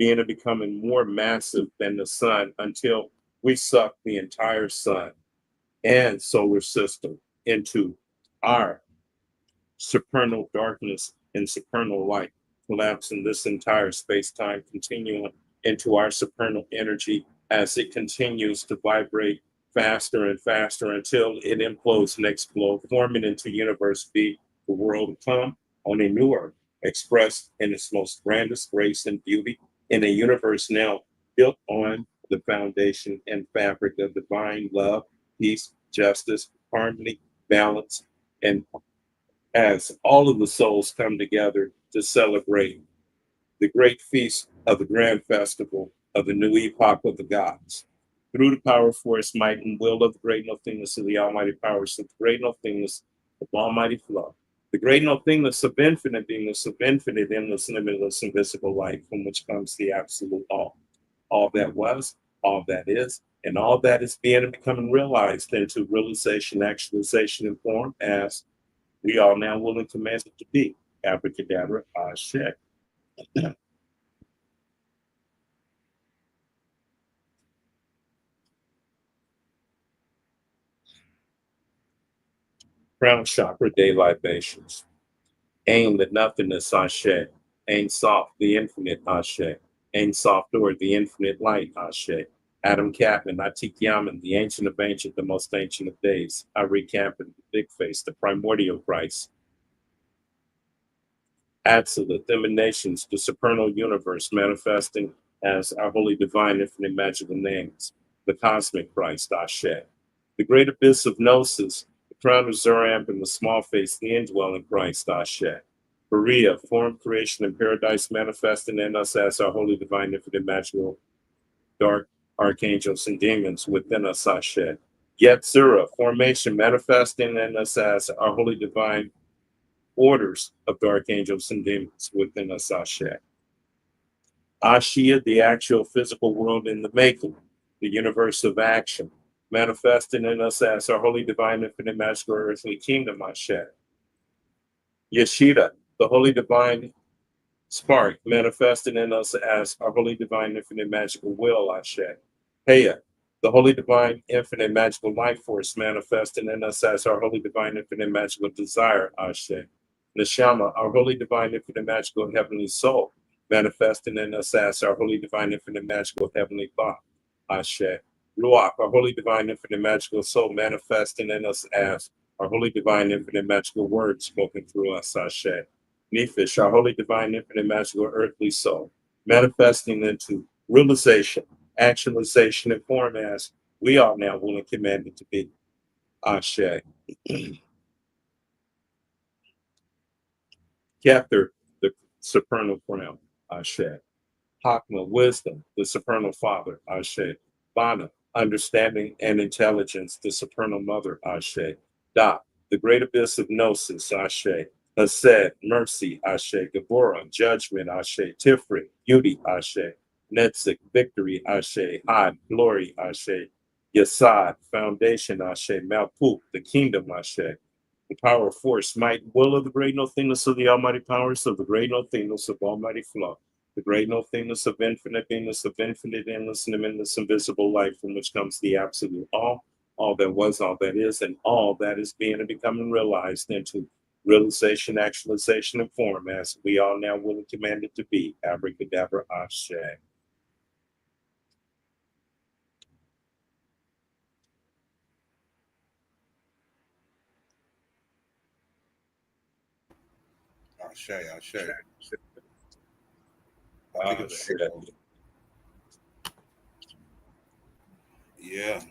being and becoming more massive than the sun until we suck the entire sun and solar system into our supernal darkness and supernal light, collapsing this entire space-time continuum into our supernal energy as it continues to vibrate faster and faster until it implodes and explodes, forming into universe B, the world to come on a new earth, expressed in its most grandest grace and beauty, in a universe now built on the foundation and fabric of divine love, peace, justice, harmony, balance, and as all of the souls come together to celebrate the great feast of the grand festival of the new epoch of the gods. Through the power, force, might, and will of the great nothingness of the almighty powers of the great nothingness of almighty flow, the great nothingness of infinite beingness of infinite, endless, limitless, invisible light, from which comes the absolute all that was, all that is, and all that is being and becoming realized into realization, actualization, and form as we are now willing to command it to be. Abracadabra, Ashe. Crown chakra day libations. Aim the nothingness, Ashe. Aim soft, the infinite, Ashe. Aim soft or the infinite light, Ashe. Adam Capman, Atik Yaman, the ancient of ancient, the most ancient of days. I recamp the big face, the primordial Christ. Absolute emanations, the supernal universe manifesting as our holy divine infinite magical names, the cosmic Christ, Ashe. The great abyss of Gnosis, the crown of Zoramp and the small face, the indwelling Christ, Ashe. Berea, form, creation, and paradise manifesting in us as our holy divine infinite magical dark archangels and demons within us, Ashe. Yetzirah, formation manifesting in us as our holy divine orders of dark angels and demons within us, Ashe. Ashia, the actual physical world in the making, the universe of action, manifesting in us as our holy divine infinite magical earthly kingdom, Ashe. Yeshida, the holy divine spark, manifesting in us as our holy divine infinite magical will, Ashe. Heya, the holy divine infinite magical life force, manifesting in us as our holy divine infinite magical desire, Ashe. Neshama, our holy divine infinite magical heavenly soul, manifesting in us as our holy divine infinite magical heavenly thought, Ashe. Ruach, our holy divine infinite magical soul, manifesting in us as our holy divine infinite magical word spoken through us, Ashe. Nephish, our holy divine infinite magical earthly soul, manifesting into realization, actualization, and form as we are now willing commanded to be. Ashe. Captor, the supernal crown. Ashe. Hakma, wisdom, the supernal father. Ashe. Bana, understanding and intelligence, the supernal mother. Ashe. Da, the great abyss of gnosis. Ashe. Hased, mercy. Ashe. Gabora, judgment. Ashe. Tifri, beauty. Ashe. Netzik, victory. Ashe. Had, glory. Ashe. Yasad, foundation. Ashe. Malpuk, the kingdom. Ashe. The power, force, might, will of the great nothingness of the almighty powers of the great nothingness of almighty flow, the great nothingness of infinite beingness of infinite, endless, limitless, invisible life from which comes the absolute all that was, all that is, and all that is being and becoming realized into realization, actualization, and form as we are now willing commanded to be. Abracadabra, Ashe. Ashe, Ashe. Ashe. Yeah.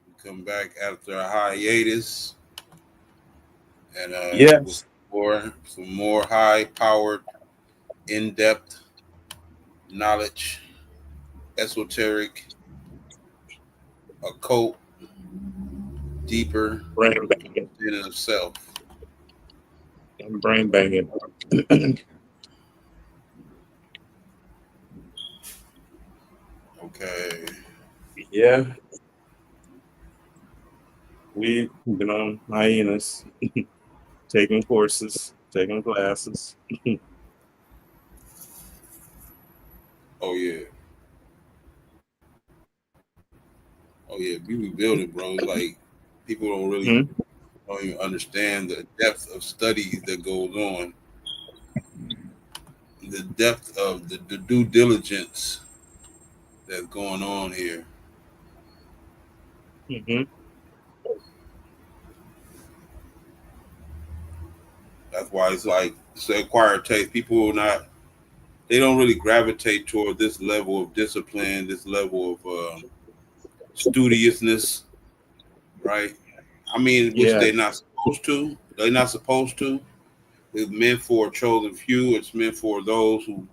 We come back after a hiatus and with Yes. some more high powered, in depth knowledge, esoteric, occult, deeper Brain banging. within itself. I'm brain banging. Okay. Yeah, we've been on hyenas, taking courses, taking classes. Oh yeah. Oh yeah. We be building, bro. It's like people Mhm. don't even understand the depth of study that goes on, the depth of the due diligence that's going on here. Mhm. That's why it's like it's an acquired taste. People will not. They don't really gravitate toward this level of discipline, this level of studiousness, right? I mean, which Yeah. they're not supposed to. They're not supposed to. It's meant for a chosen few. It's meant for those who, you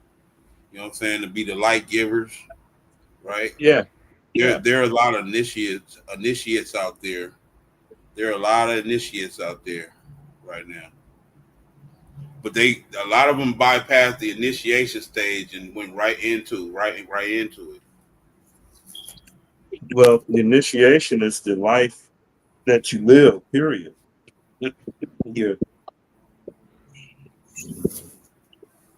know what I'm saying, to be the light givers, right? Yeah. Yeah. There are a lot of initiates out there. There are a lot of initiates out there right now. But a lot of them bypassed the initiation stage and went right into it. Well, the initiation is the life that you live. Period. Your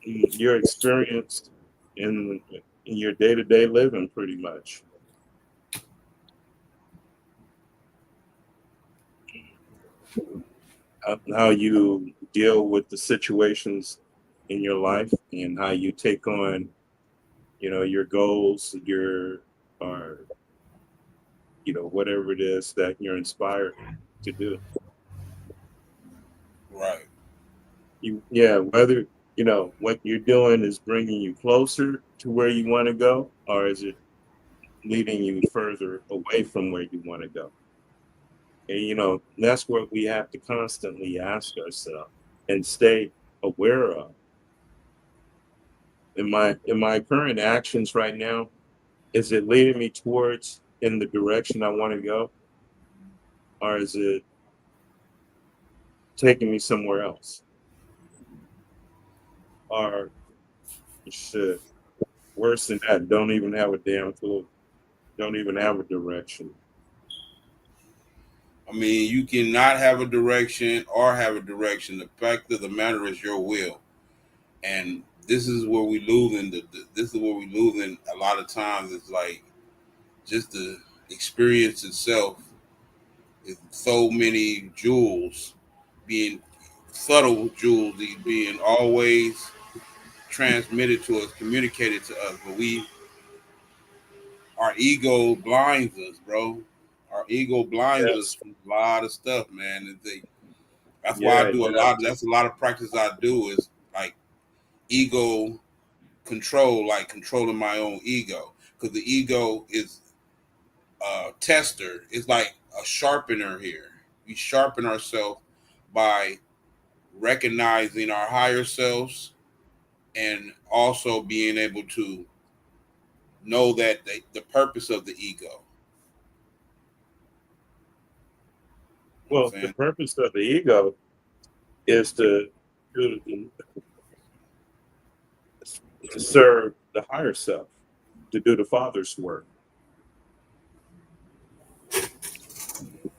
your experience in your day to day living, pretty much. How you deal with the situations in your life and how you take on, your goals, or whatever it is that you're inspired to do. Right. Yeah, whether what you're doing is bringing you closer to where you want to go, or is it leading you further away from where you want to go? And that's what we have to constantly ask ourselves and stay aware of. In my current actions right now, is it leading me towards in the direction I want to go, or is it taking me somewhere else? Or shit, worse than that, don't even have a damn clue. Don't even have a direction. I mean, you cannot have a direction or have a direction. The fact of the matter is your will, and this is where we lose. This is where we lose. In a lot of times, it's like just the experience itself is so many jewels being subtle jewels being always transmitted to us, communicated to us, but our ego blinds us, bro. Our ego blinds us Yes. from a lot of stuff, man. That's why I Yeah, do a you have lot. to. That's a lot of practice I do is like ego control, like controlling my own ego, because the ego is a tester. It's like a sharpener here. We sharpen ourselves by recognizing our higher selves and also being able to know that the purpose of the ego. You know what Well, I'm the saying? purpose of the ego is to to serve the higher self, to do the Father's work.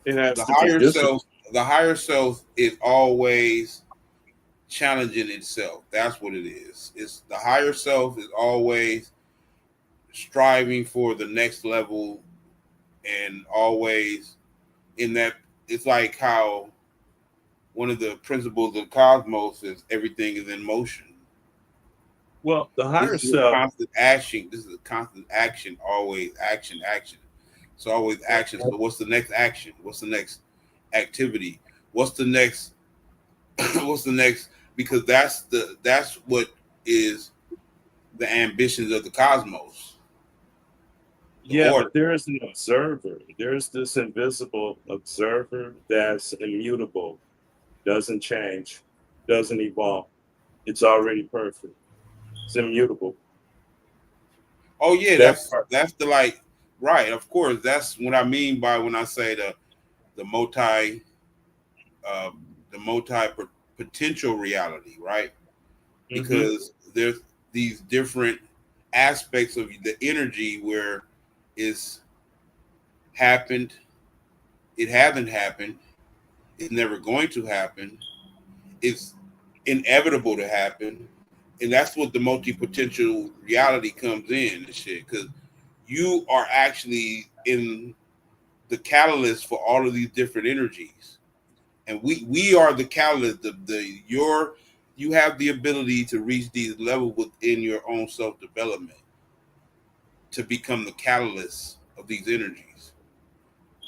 It has The to be higher disciplined. self, the higher self is always challenging itself. That's what it is. It's the higher self is always striving for the next level and always in that. It's like how one of the principles of the cosmos is everything is in motion. Well, the This higher is a self. constant action. This is a constant action. Always action, action. It's always action. So what's the next action? What's the next activity? What's the next? What's the next? Because that's what is the ambitions of the cosmos, the Yeah, order. but there is an observer. There's this invisible observer that's immutable, doesn't change, doesn't evolve. It's already perfect. It's immutable. Oh yeah, That part. that's the like right. Of course, that's what I mean by when I say the multi uh, the multi potential reality, right? Hmm. Because there's these different aspects of the energy where it's happened, it hasn't happened, it's never going to happen, it's inevitable to happen, And that's what the multi-potential reality comes in and shit, because you are actually in the catalyst for all of these different energies, and we are the catalyst. You have the ability to reach these levels within your own self development to become the catalyst of these energies.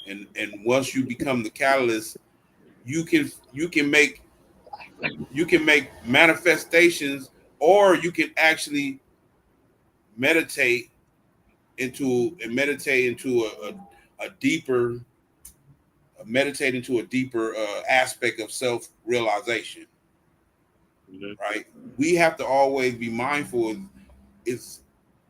And once you become the catalyst, you can make manifestations, or you can actually meditate into a deeper aspect of self realization. Mm-hmm. Right? We have to always be mindful of it's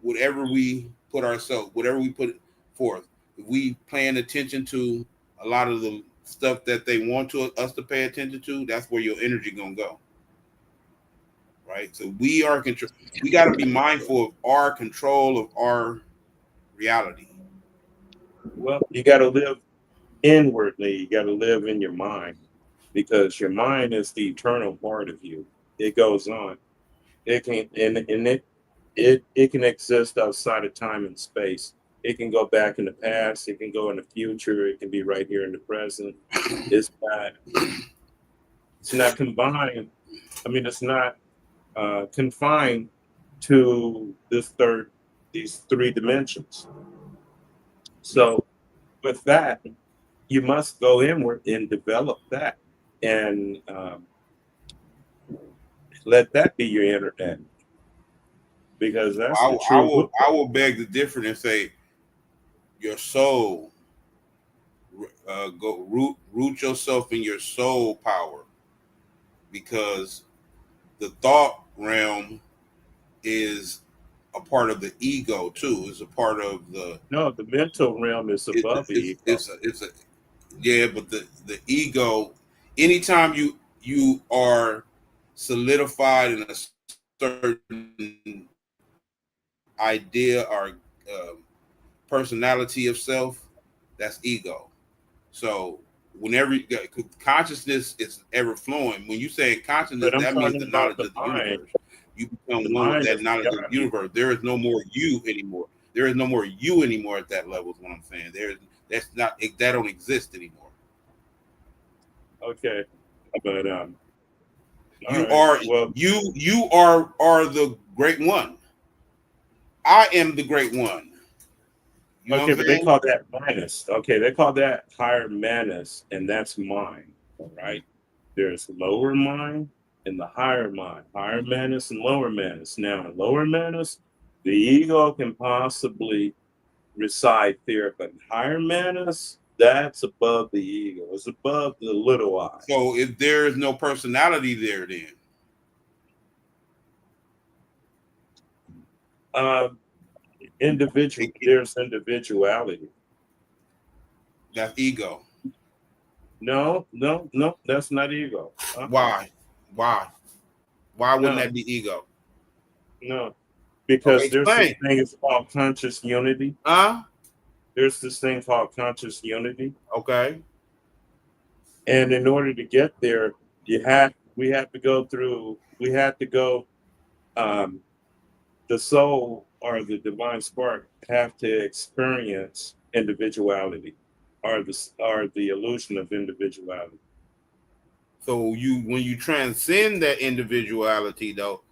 whatever we whatever we put forth. If we paying attention to a lot of the stuff that they want us to pay attention to, that's where your energy gonna go. Right? So we are control. We got to be mindful of our control of our reality. Well, you got to live inwardly. You got to live in your mind, because your mind is the eternal part of you. It goes on. It can and it can exist outside of time and space. It can go back in the past. It can go in the future. It can be right here in the present. It's not. It's not combined. I mean, it's not confined to these three dimensions. So with that, you must go inward and develop that, and let that be your internet, because that's the I true will blueprint. I will beg to differ and say your soul, go root yourself in your soul power, because the thought realm is a part of the ego too. It's a part of the No, the mental realm is it, above the ego. it's a yeah, but the ego. Anytime you are solidified in a certain idea or personality of self, that's ego. So whenever consciousness is ever flowing, when you say consciousness, But I'm that means talking the about knowledge the of the mind. universe. You become The one with mind that is knowledge of the beyond you. universe. There is no more you anymore. There is no more you anymore at that level. Is what I'm saying. That don't exist anymore. Okay, but all You right. are Well, you are the great one. I am the great one. You know what okay, I'm but they saying? call that manus. Okay, they call that higher manus, and that's mind. All right. There's lower mind and the higher mind, higher manus and lower manus. Now, in lower manus, the ego can possibly reside there, but higher manus, that's above the ego. It's above the little I. So if there is no personality there, then Uh, it, there's individuality. that's ego. No, no, no, that's not ego. Why? Why? Why wouldn't No, that be ego? no, Okay, because there's this explain. thing it's called conscious unity. Huh? There's this thing called conscious unity, Okay. and in order to get there, we have to go through. We have to go. Um, the soul or the divine spark have to experience individuality, or the illusion of individuality. So when you transcend that individuality, though,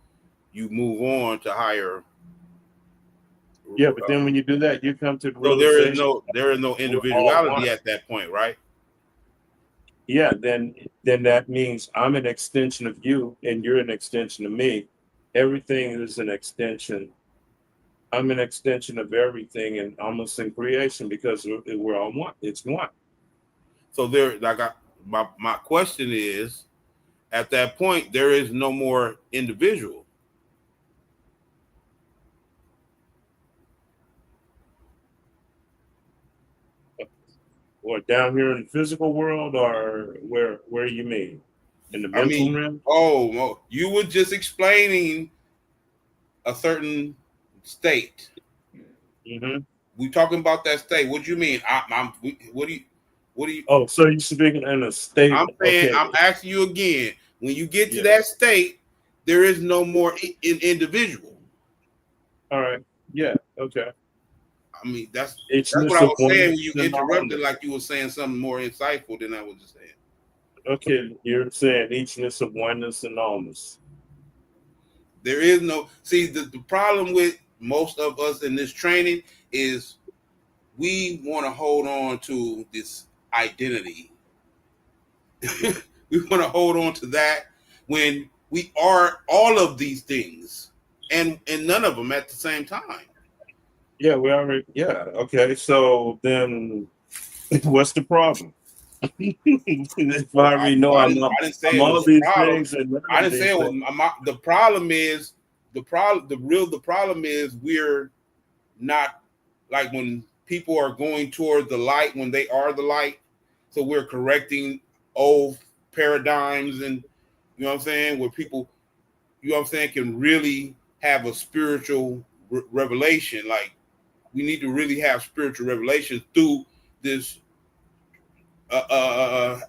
you move on to higher. Yeah, but then when you do that, you come to the So there is realization no we're all one. individuality at that point, right? Yeah, then that means I'm an extension of you and you're an extension of me. Everything is an extension. I'm an extension of everything and almost in creation, because we're all one. It's one. So my question is, at that point, there is no more individual. Or down here in the physical world, or where you mean? In the I mental mean, realm? you were just explaining a certain state. Hmm. We talking about that state. What do you mean? What do you? Oh, so you're speaking in a state. I'm saying, Okay. I'm asking you again. When you get to Yeah. that state, there is no more individual. All right. Yeah. Okay. I mean, that's what Eachness I of was saying when oneness you and interrupted, allness. like you were saying something more insightful than I was just saying. Okay, you're saying eachness of oneness and allness. There is no see the problem with most of us in this training is we want to hold on to this identity. We want to hold on to that when we are all of these things and none of them at the same time. Yeah, we already. Yeah. Okay. So then, what's the problem? If I Well, already know I didn't say I'm it was all a these problem. things and none I of didn't say these it was things. the problem is the problem is we're not like when people are going toward the light when they are the light. So we're correcting old paradigms and you know what I'm saying, where people, you know what I'm saying, can really have a spiritual revelation. Like we need to really have spiritual revelation through this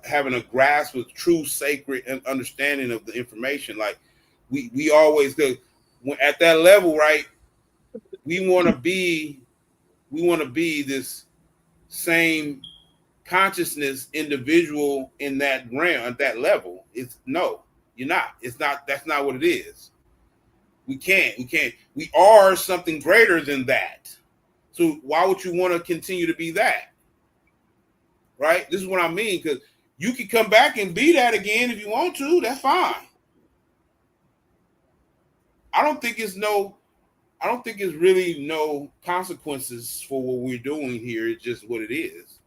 having a grasp of true sacred understanding of the information. Like we always go at that level, right? We want to be this same consciousness individual in that realm at that level. It's no, you're not. It's not. That's not what it is. We are something greater than that. So why would you want to continue to be that? Right? This is what I mean, because you can come back and be that again if you want to. That's fine. I don't think it's no. I don't think it's really no consequences for what we're doing here. It's just what it is.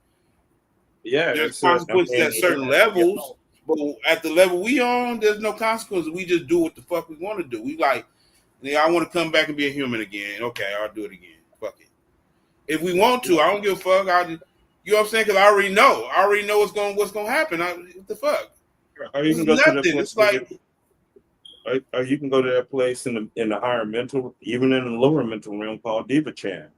Yeah, There's it's I consequences mean, at certain yeah, levels, but at the level we on, there's no consequences. We just do what the fuck we want to do. We like, I want to come back and be a human again. Okay, I'll do it again. Fuck it. If we want to, I don't give a fuck. You know what I'm saying? Because I already know. I already know what's gonna happen. What the fuck? or you This can is go to the nothing. place It's where, like or you can go to that place in the higher mental, even in the lower mental realm called Diva Chan,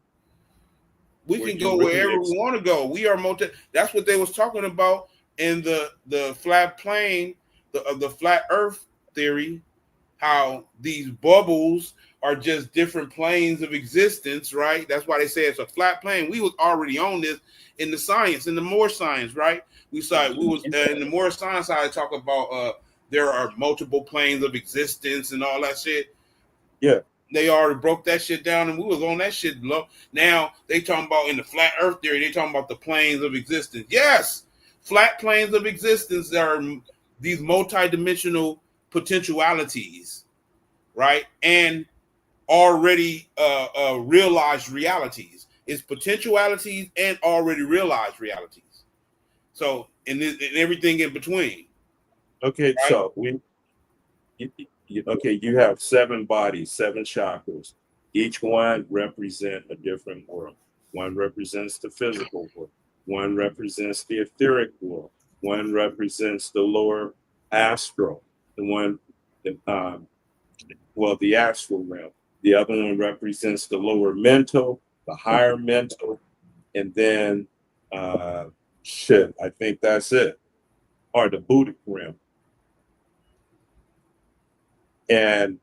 we where can you go really wherever we want to go. We are multi. That's what they was talking about in the flat plane, the flat Earth theory. How these bubbles are just different planes of existence, right? That's why they say it's a flat plane. We was already on this in the science, in the more science, right? We was in the more science. I talk about there are multiple planes of existence and all that shit. yeah. They already broke that shit down, and we was on that shit low. Now they talking about in the flat Earth theory. They talking about the planes of existence. Yes, flat planes of existence are these multidimensional potentialities, right? And already realized realities. It's potentialities and already realized realities. So and everything in between, Okay, right? so okay, you have seven bodies, seven chakras. Each one represent a different world. One represents the physical world. One represents the etheric world. One represents the lower astral. The one, um, well, the astral realm. The other one represents the lower mental, the higher mental, and then uh, shit. I think that's it. Or the Buddhic realm. And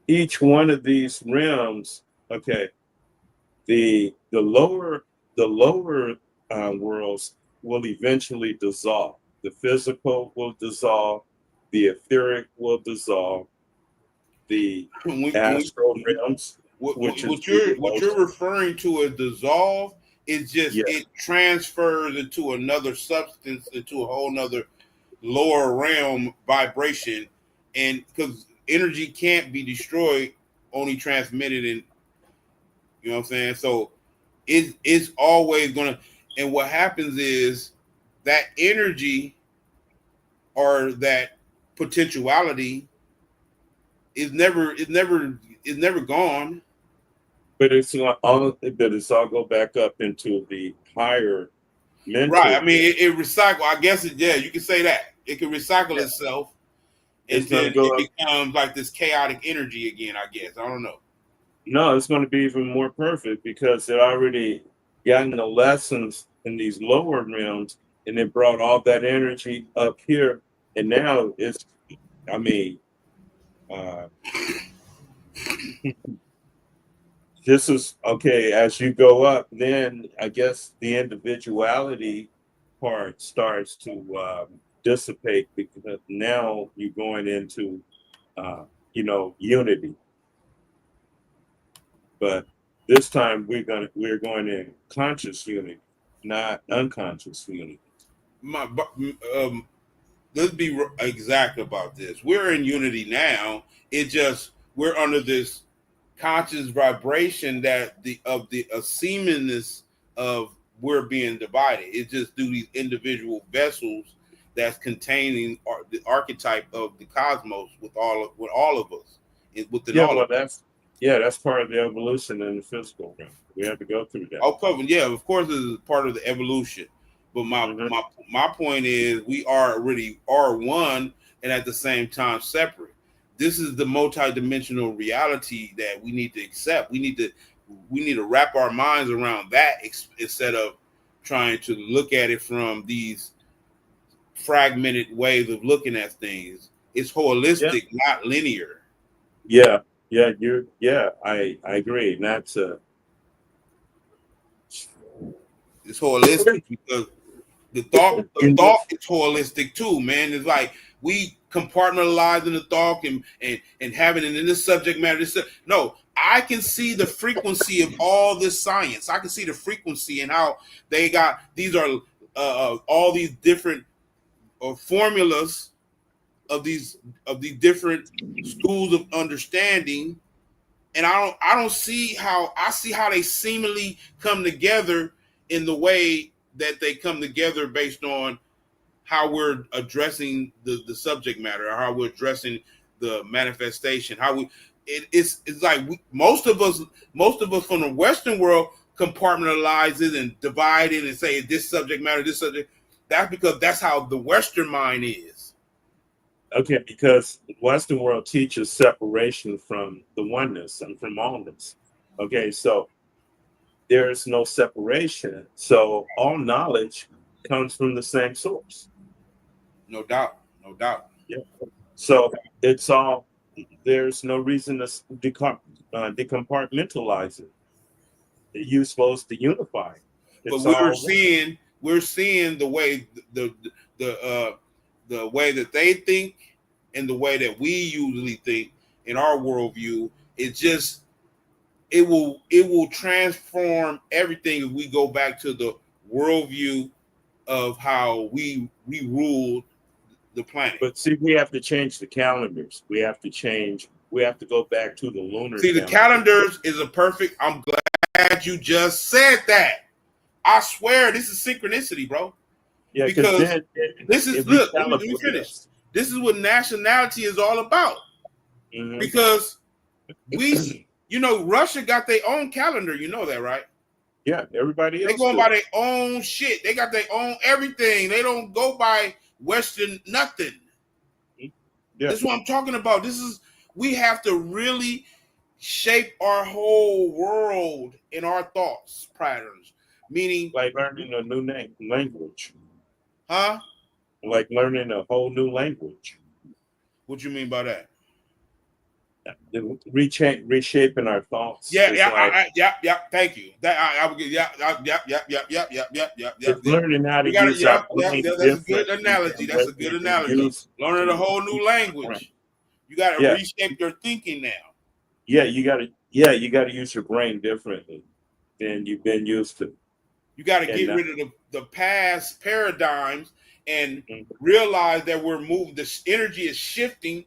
each one of these realms, okay, the lower worlds will eventually dissolve. The physical will dissolve, the etheric will dissolve, the astral realms, which is the What emotion. you're referring to as dissolve is just Yeah, it transfers into another substance, into a whole nother lower realm vibration, and because energy can't be destroyed, only transmitted, and you know what I'm saying. So it's always gonna. And what happens is that energy or that potentiality is never gone. but it's all go back up into the higher Right. mental I mean, realm. it recycle. I guess it. Yeah, you can say that it can recycle Yeah, itself, it's and going to then go it up. becomes like this chaotic energy again. I guess I don't know. No, it's going to be even more perfect because it already gotten the lessons in these lower realms and it brought all that energy up here. And now it's, I mean, Uh, this is okay. As you go up, then I guess the individuality part starts to dissipate because now you're going into, uh, unity. But this time we're going in conscious unity, not unconscious unity. My, let's be exact about this. We're in unity now. It just we're under this conscious vibration that the semenness of we're being divided. It's just through these individual vessels that's containing the archetype of the cosmos with all of us, within Yeah, all of well, us. that's part of the evolution in the physical realm. We have to go through that. Oh, coven, yeah, of course, this is part of the evolution. But my Hmm. my my point is, we are really are one, and at the same time separate. This is the multidimensional reality that we need to accept. We need to wrap our minds around that instead of trying to look at it from these fragmented ways of looking at things. It's Yeah, holistic, not linear. yeah, yeah. I agree. And that's It's holistic because the in thought this. is holistic too, man. It's like we compartmentalizing the thought and having it in this subject matter. No, I can see the frequency of all this science. I can see the frequency and how they got these are all these different formulas of these different schools of understanding, and I don't see how I see how they seemingly come together in the way that they come together based on how we're addressing the subject matter, or how we're addressing the manifestation, how it's like most of us from the Western world compartmentalize it and divide it and say this subject matter, this subject. That's because that's how the Western mind is. Okay, because the Western world teaches separation from the oneness and from allness. Okay, so there's no separation. So all knowledge comes from the same source. No doubt, no doubt. Yeah. So it's all, there's no reason to decompartmentalize it. You're supposed to unify. But It's all one. we're seeing the way the way that they think and the way that we usually think in our worldview. It just it will transform everything if we go back to the worldview of how we ruled the planet. But see, we have to change the calendars. We have to go back to the lunar See, the calendar. calendars is a perfect. I'm glad you just said that. I swear this is synchronicity, bro. Yeah, because Because then this is it look. Let me recalibrate finish. us. This is what nationality is all about. Hmm. Because Russia got their own calendar. You know that, right? Yeah, everybody They else going by do. their own shit. They got their own everything. They don't go by Western nothing. Yeah, This is what I'm talking about. We have to really shape our whole world in our thoughts patterns. Meaning, like learning a new language, huh? like learning a whole new language. What you mean by that? Reshaping our thoughts Yeah, is yeah, like yeah, yeah. Thank you. That I would get. Yeah, yeah, yeah, yeah, yeah, yeah, yeah, yeah, yeah, yeah, it's yeah. learning how We to got it. use our Yeah, yeah, brain yeah. That's a good differently analogy. than That's what a good we've been analogy. used Learning a to whole new use our brain. language. You got to Yeah, reshape your thinking now. you gotta use your brain differently than you've been used to. You got to And get now, rid of the past paradigms and mhm. realize that we're moving. This energy is shifting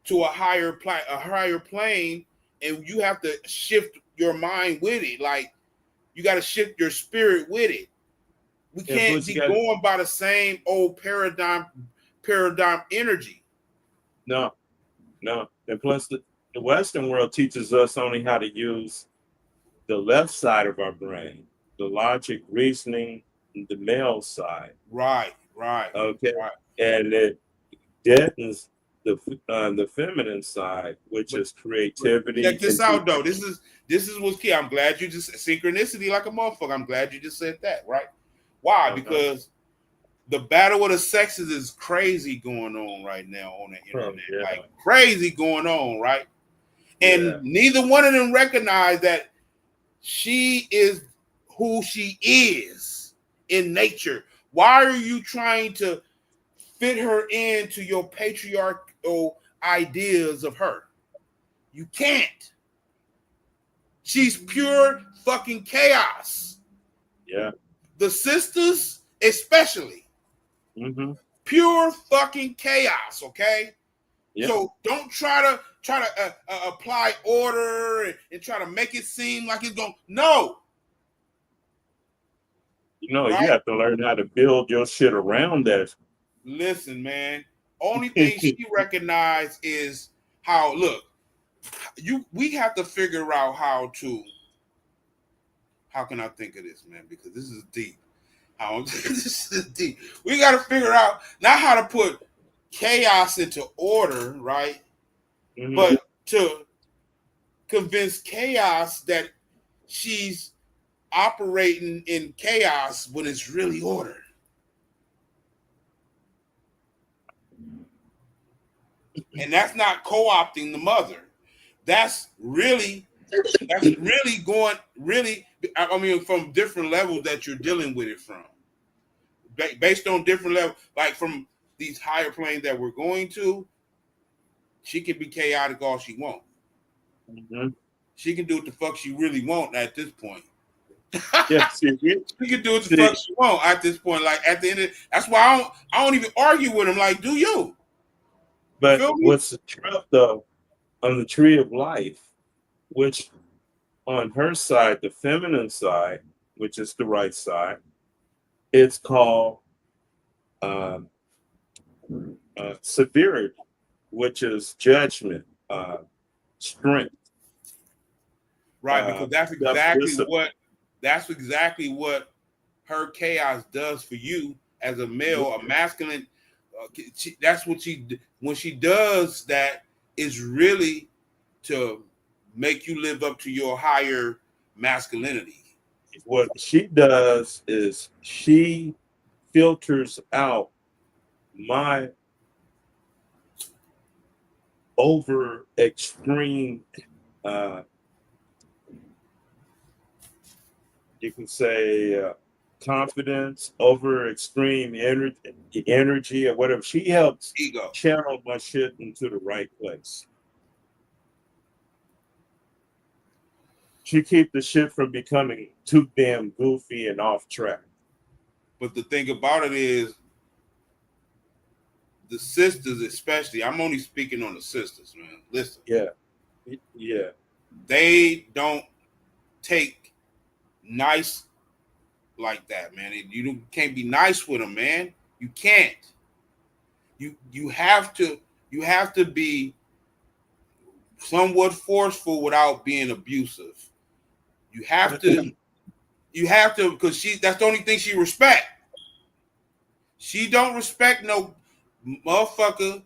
to a higher plane, and you have to shift your mind with it. Like you got to shift your spirit with it. We And can't plus you be got going by the same old paradigm energy. no, no. And plus the Western world teaches us only how to use the left side of our brain, the logic, reasoning, the male side. Right, right, Okay, right. and it deadens the feminine side, which But is but check creativity, this out though. intuition. This is what's key. I'm glad you just synchronicity like a motherfucker. I'm glad you just said that. Right? Why? Uh-huh. Because the battle of the sexes is crazy going on right now on the internet. Yeah. Like crazy going on, right? Yeah. And neither one of them recognize that she is who she is in nature. Why are you trying to fit her into your patriarchal ideas of her? You can't. She's pure fucking chaos. Yeah. The sisters, especially, pure fucking chaos. Okay, Yeah. so don't try to apply order and try to make it seem like it's going. No, You know, you right? have to learn how to build your shit around that. Listen, man. Only thing she recognized is how. Look, we have to figure out how to. How can I think of this, man? Because this is deep. This is deep. We got to figure out not how to put chaos into order, right? But to convince chaos that she's operating in chaos when it's really order. And that's not co-opting the mother. That's really going really. I mean, from different levels that you're dealing with it from, based on different levels, like from these higher planes that we're going to. She can be chaotic all she wants. She can do what the fuck she really want at this point. Yeah, she can do what the fuck she want at this point. Like at the end of that's why I don't even argue with him. Like, do you? But what's the truth though on the tree of life, which on her side, the feminine side, which is the right side, it's called severity, which is judgment, strength. Right, because that's exactly what her chaos does for you as a male, a masculine. That's what when she does that is really to make you live up to your higher masculinity. What she does is she filters out my over extreme, you can say, confidence, over extreme energy or whatever. She helps Ego. channel my shit into the right place. She keep the shit from becoming too damn goofy and off track. But the thing about it is, the sisters, especially, I'm only speaking on the sisters, man. Listen. Yeah. Yeah. They don't take nice like that, man. You can't be nice with them, man. You can't. You have to be somewhat forceful without being abusive. You have to because that's the only thing she respect. She don't respect no motherfucker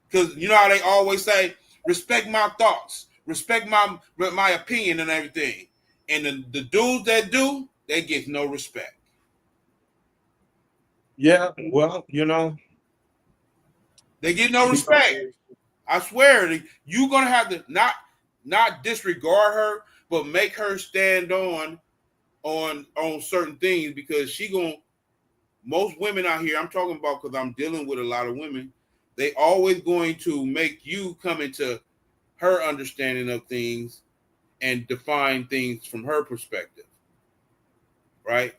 because you know how they always say, respect my thoughts, respect my opinion and everything. And the dudes that do, they get no respect. Yeah, well, you know, they get no respect. I swear, you're gonna have to not disregard her, but make her stand on certain things because most women out here, I'm talking about because I'm dealing with a lot of women, they always going to make you come into her understanding of things and define things from her perspective. Right?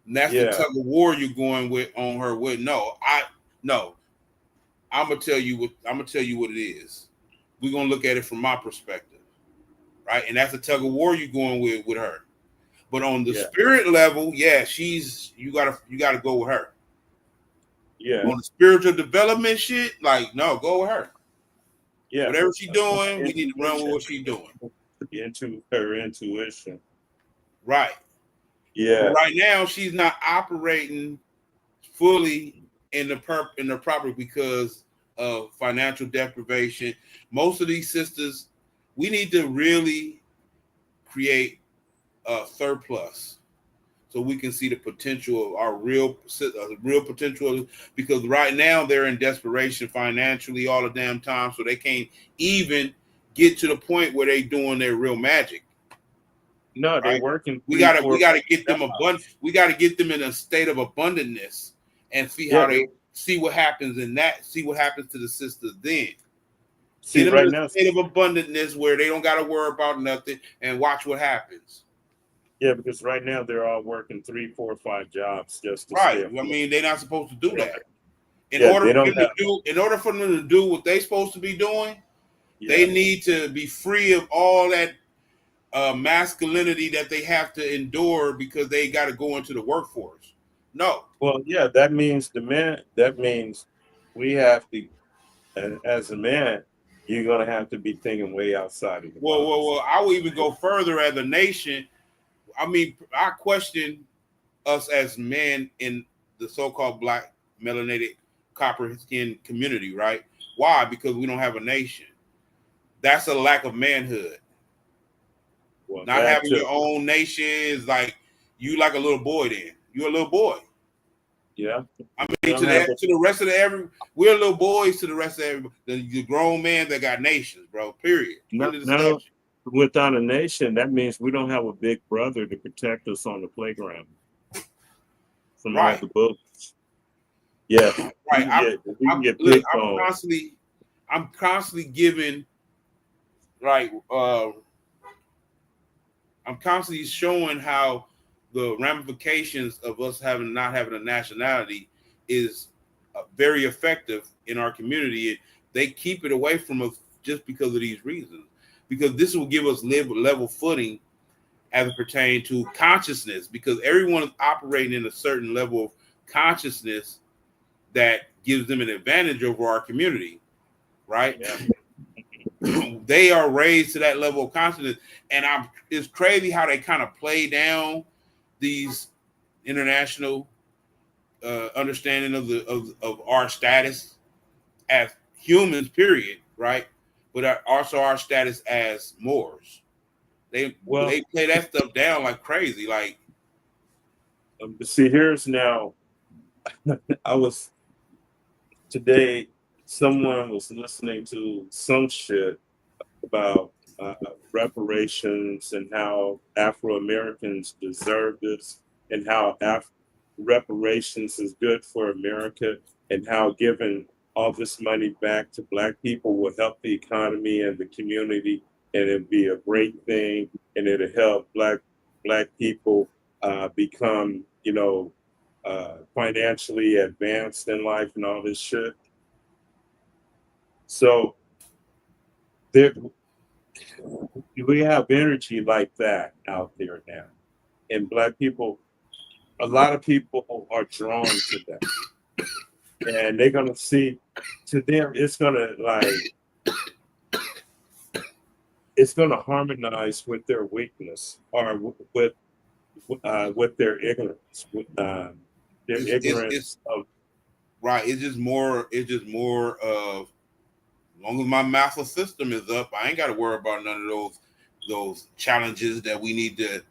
And that's the tug of war you're going with on her with. No. I'm gonna tell you what it is. We're gonna look at it from my perspective. Right? And that's the tug of war you're going with her. But on the spirit level, you gotta go with her. Yeah. On the spiritual development shit, like no, go with her. Yeah. Whatever she's doing, we need to run with what she's doing. Into her intuition. Right. Yeah. But right now, she's not operating fully in the proper because of financial deprivation. Most of these sisters, we need to really create a surplus so we can see the potential of our real potential. Because right now they're in desperation financially all the damn time, so they can't even get to the point where they doing their real magic. No, they Right? work in We three, gotta four, we gotta get five them jobs. we gotta get them in a state of abundantness and see Yeah, how they they see what happens in that. See what happens to the sisters then. see Get them in right a now. state of abundantness where they don't gotta worry about nothing and watch what happens. Yeah, because right now they're all working three, four, five jobs just to stay Right. I afloat. mean, they're not supposed to do They don't that. have, yeah, they don't have. In order for them to do what they're supposed to be doing, they Yeah. need to be free of all that masculinity that they have to endure because they got to go into the workforce. No. Well, yeah, that means the man. That means we have to, and as a man, you're gonna have to be thinking way outside of the box. Well. I will even go further as a nation. I mean, I question us as men in the so-called black melanated copper skin community, right? Why? Because we don't have a nation. That's a lack of manhood. Well, Not that having too. your own nation is like you like a little boy. Then you're a little boy. Yeah, I you mean, don't have. to the rest of we're little boys to the rest of the grown man that got nations, bro. Period. Not, Under the not statue. without a nation. That means we don't have a big brother to protect us on the playground from all Right, the bullets. Yeah, right. we can get Look. picked on. I'm constantly giving like I'm constantly showing how the ramifications of us having not having a nationality is very effective in our community. They keep it away from us just because of these reasons. Because this will give us level footing as it pertains to consciousness. Because everyone is operating in a certain level of consciousness that gives them an advantage over our community, right? Yeah. They are raised to that level of consciousness, and it's crazy how they kind of play down these international understanding of our status as humans, period, right? But also our status as Moors. Well, They play that stuff down like crazy. Like, see, here's now. I was today. Someone was listening to some shit about reparations and how Afro Americans deserve this, and how reparations is good for America, and how giving all this money back to Black people will help the economy and the community, and it'll be a great thing, and it'll help Black people become, financially advanced in life and all this shit. So there, we have energy like that out there now, and Black people, a lot of people are drawn to that, and they're gonna see. To them, it's gonna harmonize with their weakness, or with their ignorance, with their it's ignorance of. right. It's just more of as long as my master system is up, I ain't got to worry about none of those challenges that we need to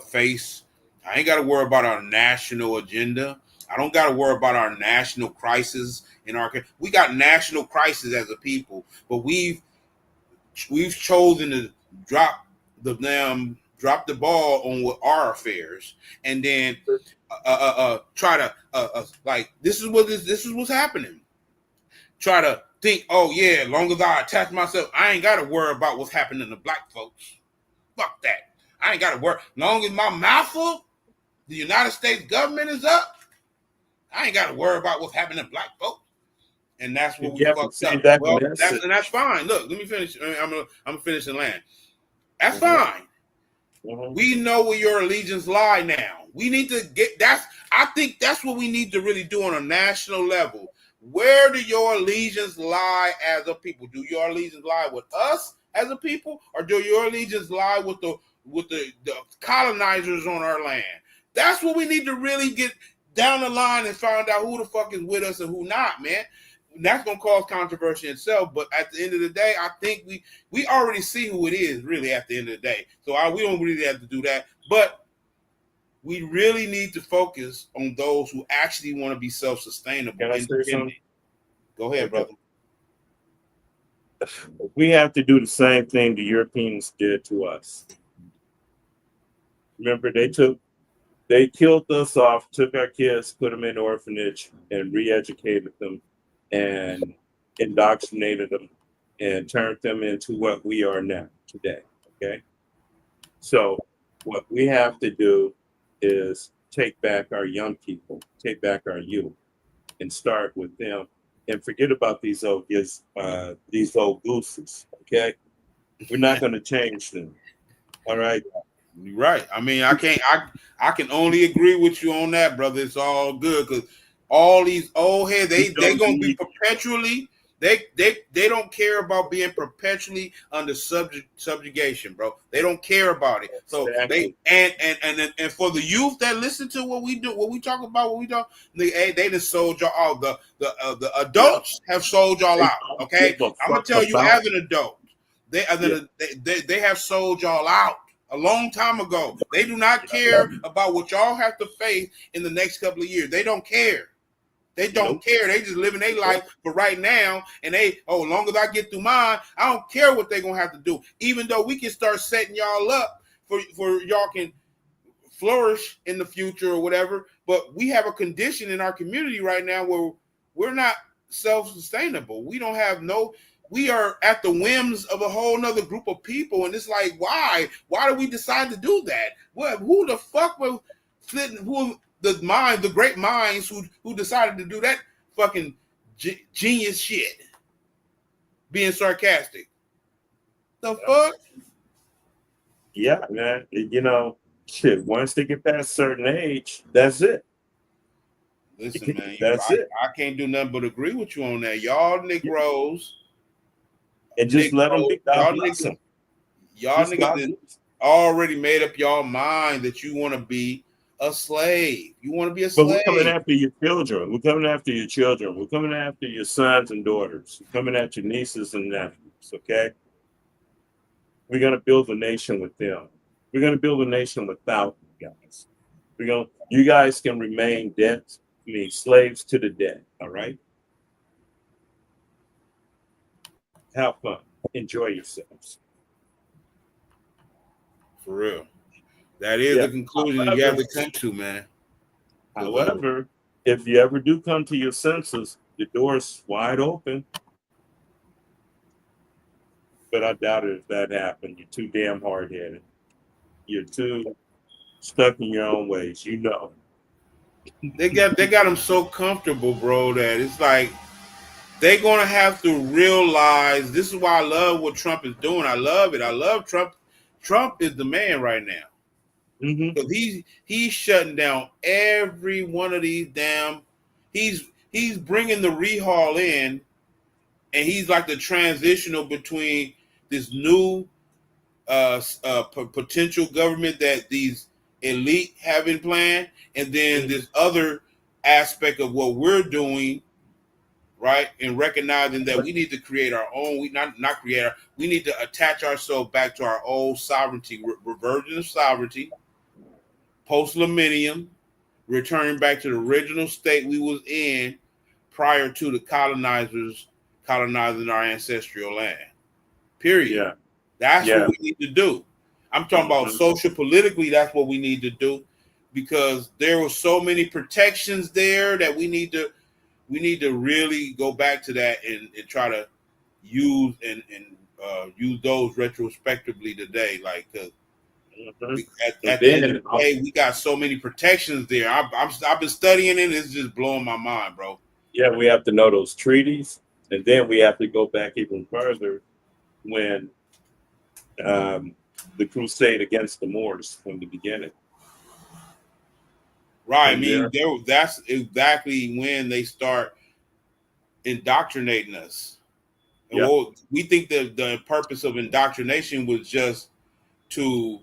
face. I ain't got to worry about our national agenda. I don't got to worry about our national crisis in our. We got national crisis as a people, but we've chosen to drop the ball on what our affairs, and then try to like this is what's happening. Try to think, oh yeah, as long as I attach myself, I ain't gotta worry about what's happening to black folks. Fuck that. I ain't gotta worry. As long as my mouth full, the United States government is up, I ain't gotta worry about what's happening to black folks. And that's what we Yeah, but fucked see up. that Well, that's message. fine. Look, let me finish. I'm gonna finish and land. That's Mhm, fine. mhm. We know where your allegiance lie now. We need to get I think that's what we need to really do on a national level. Where do your allegiance lie as a people? Do your allegiance lie with us as a people, or do your allegiance lie with the colonizers on our land? That's what we need to really get down the line and find out who the fuck is with us and who not, man. That's gonna cause controversy itself, but at the end of the day, I think we already see who it is really at the end of the day. So we don't really have to do that. But we really need to focus on those who actually want to be self-sustainable, Can I say independent. something? Go ahead, Okay. brother. We have to do the same thing the Europeans did to us. Remember, they killed us off, took our kids, put them in orphanage, and re-educated them, and indoctrinated them, and turned them into what we are now today. Okay, so what we have to do is take back our young people, take back our youth, and start with them, and forget about these old gooses. Okay, we're not going to change them. All right. You're right. I mean, I can only agree with you on that, brother. It's all good because all these old heads, We they don't gonna be need perpetually. They don't care about being perpetually under subjugation, bro. They don't care about it. So they exactly. and for the youth that listen to what we do, what we talk about, what we talk, they just sold y'all out. The Yeah, adults have sold y'all they out. don't Okay, give a I'm gonna fuck tell you about. as an adult, they are Yeah, gonna they have sold y'all out a long time ago. They do not care about what y'all have to face in the next couple of years. They don't care. They don't nope. care. They just living their Nope. life for right now. And as long as I get through mine, I don't care what they're gonna have to do. Even though we can start setting y'all up for y'all can flourish in the future or whatever. But we have a condition in our community right now where we're not self-sustainable. We don't have no. We are at the whims of a whole nother group of people, and it's like, why? Why do we decide to do that? What? Who the fuck was sitting? Who the mind? The great minds who decided to do that fucking genius shit? Being sarcastic. The fuck? Yeah, man. Shit. Once they get past a certain age, that's it. Listen, man, That's it. I can't do nothing but agree with you on that. Y'all Yeah. Negroes, And just let them be. God y'all bless niggas, them. y'all Just niggas God that bless them. already made up y'all mind that you want to be a slave. You want to be a But we're coming slave. after your children. We're coming after your children. We're coming after your sons and daughters. We're coming after your nieces and nephews. Okay. We're gonna build a nation with them. We're gonna build a nation without you guys. You guys can remain slaves to the debt. All right. Have fun. Enjoy yourselves. For real. That is Yeah. the conclusion you have However, to come to, man. Because however, if you ever do come to your senses, the door's wide open. But I doubt it if that happened. You're too damn hard headed. You're too stuck in your own ways. You know. they got them so comfortable, bro, that it's like they're gonna have to realize this is why I love what Trump is doing. I love it. I love Trump. Trump is the man right now. Mm-hmm. Because he's shutting down every one of these damn. He's bringing the rehaul in, and he's like the transitional between this new potential government that these elite have in plan, and then Mm-hmm. this other aspect of what we're doing, right? And recognizing that we need to create our own. We not create. We need to attach ourselves back to our old sovereignty, reversion of sovereignty, post millennium, returning back to the original state we was in prior to the colonizers colonizing our ancestral land. Period. Yeah. That's what Yeah. we need to do. I'm talking about Mm-hmm. social politically. That's what we need to do because there were so many protections there that we need to really go back to that and try to use and use those retrospectively today. Like, Mm-hmm. And at the end of then, the day, we got so many protections there. I've been studying it. It's just blowing my mind, bro. yeah, we have to know those treaties, and then we have to go back even further when um, the crusade against the Moors from the beginning. Right. I From mean, there, that's exactly when they start indoctrinating us. And yeah, what we think the purpose of indoctrination was just to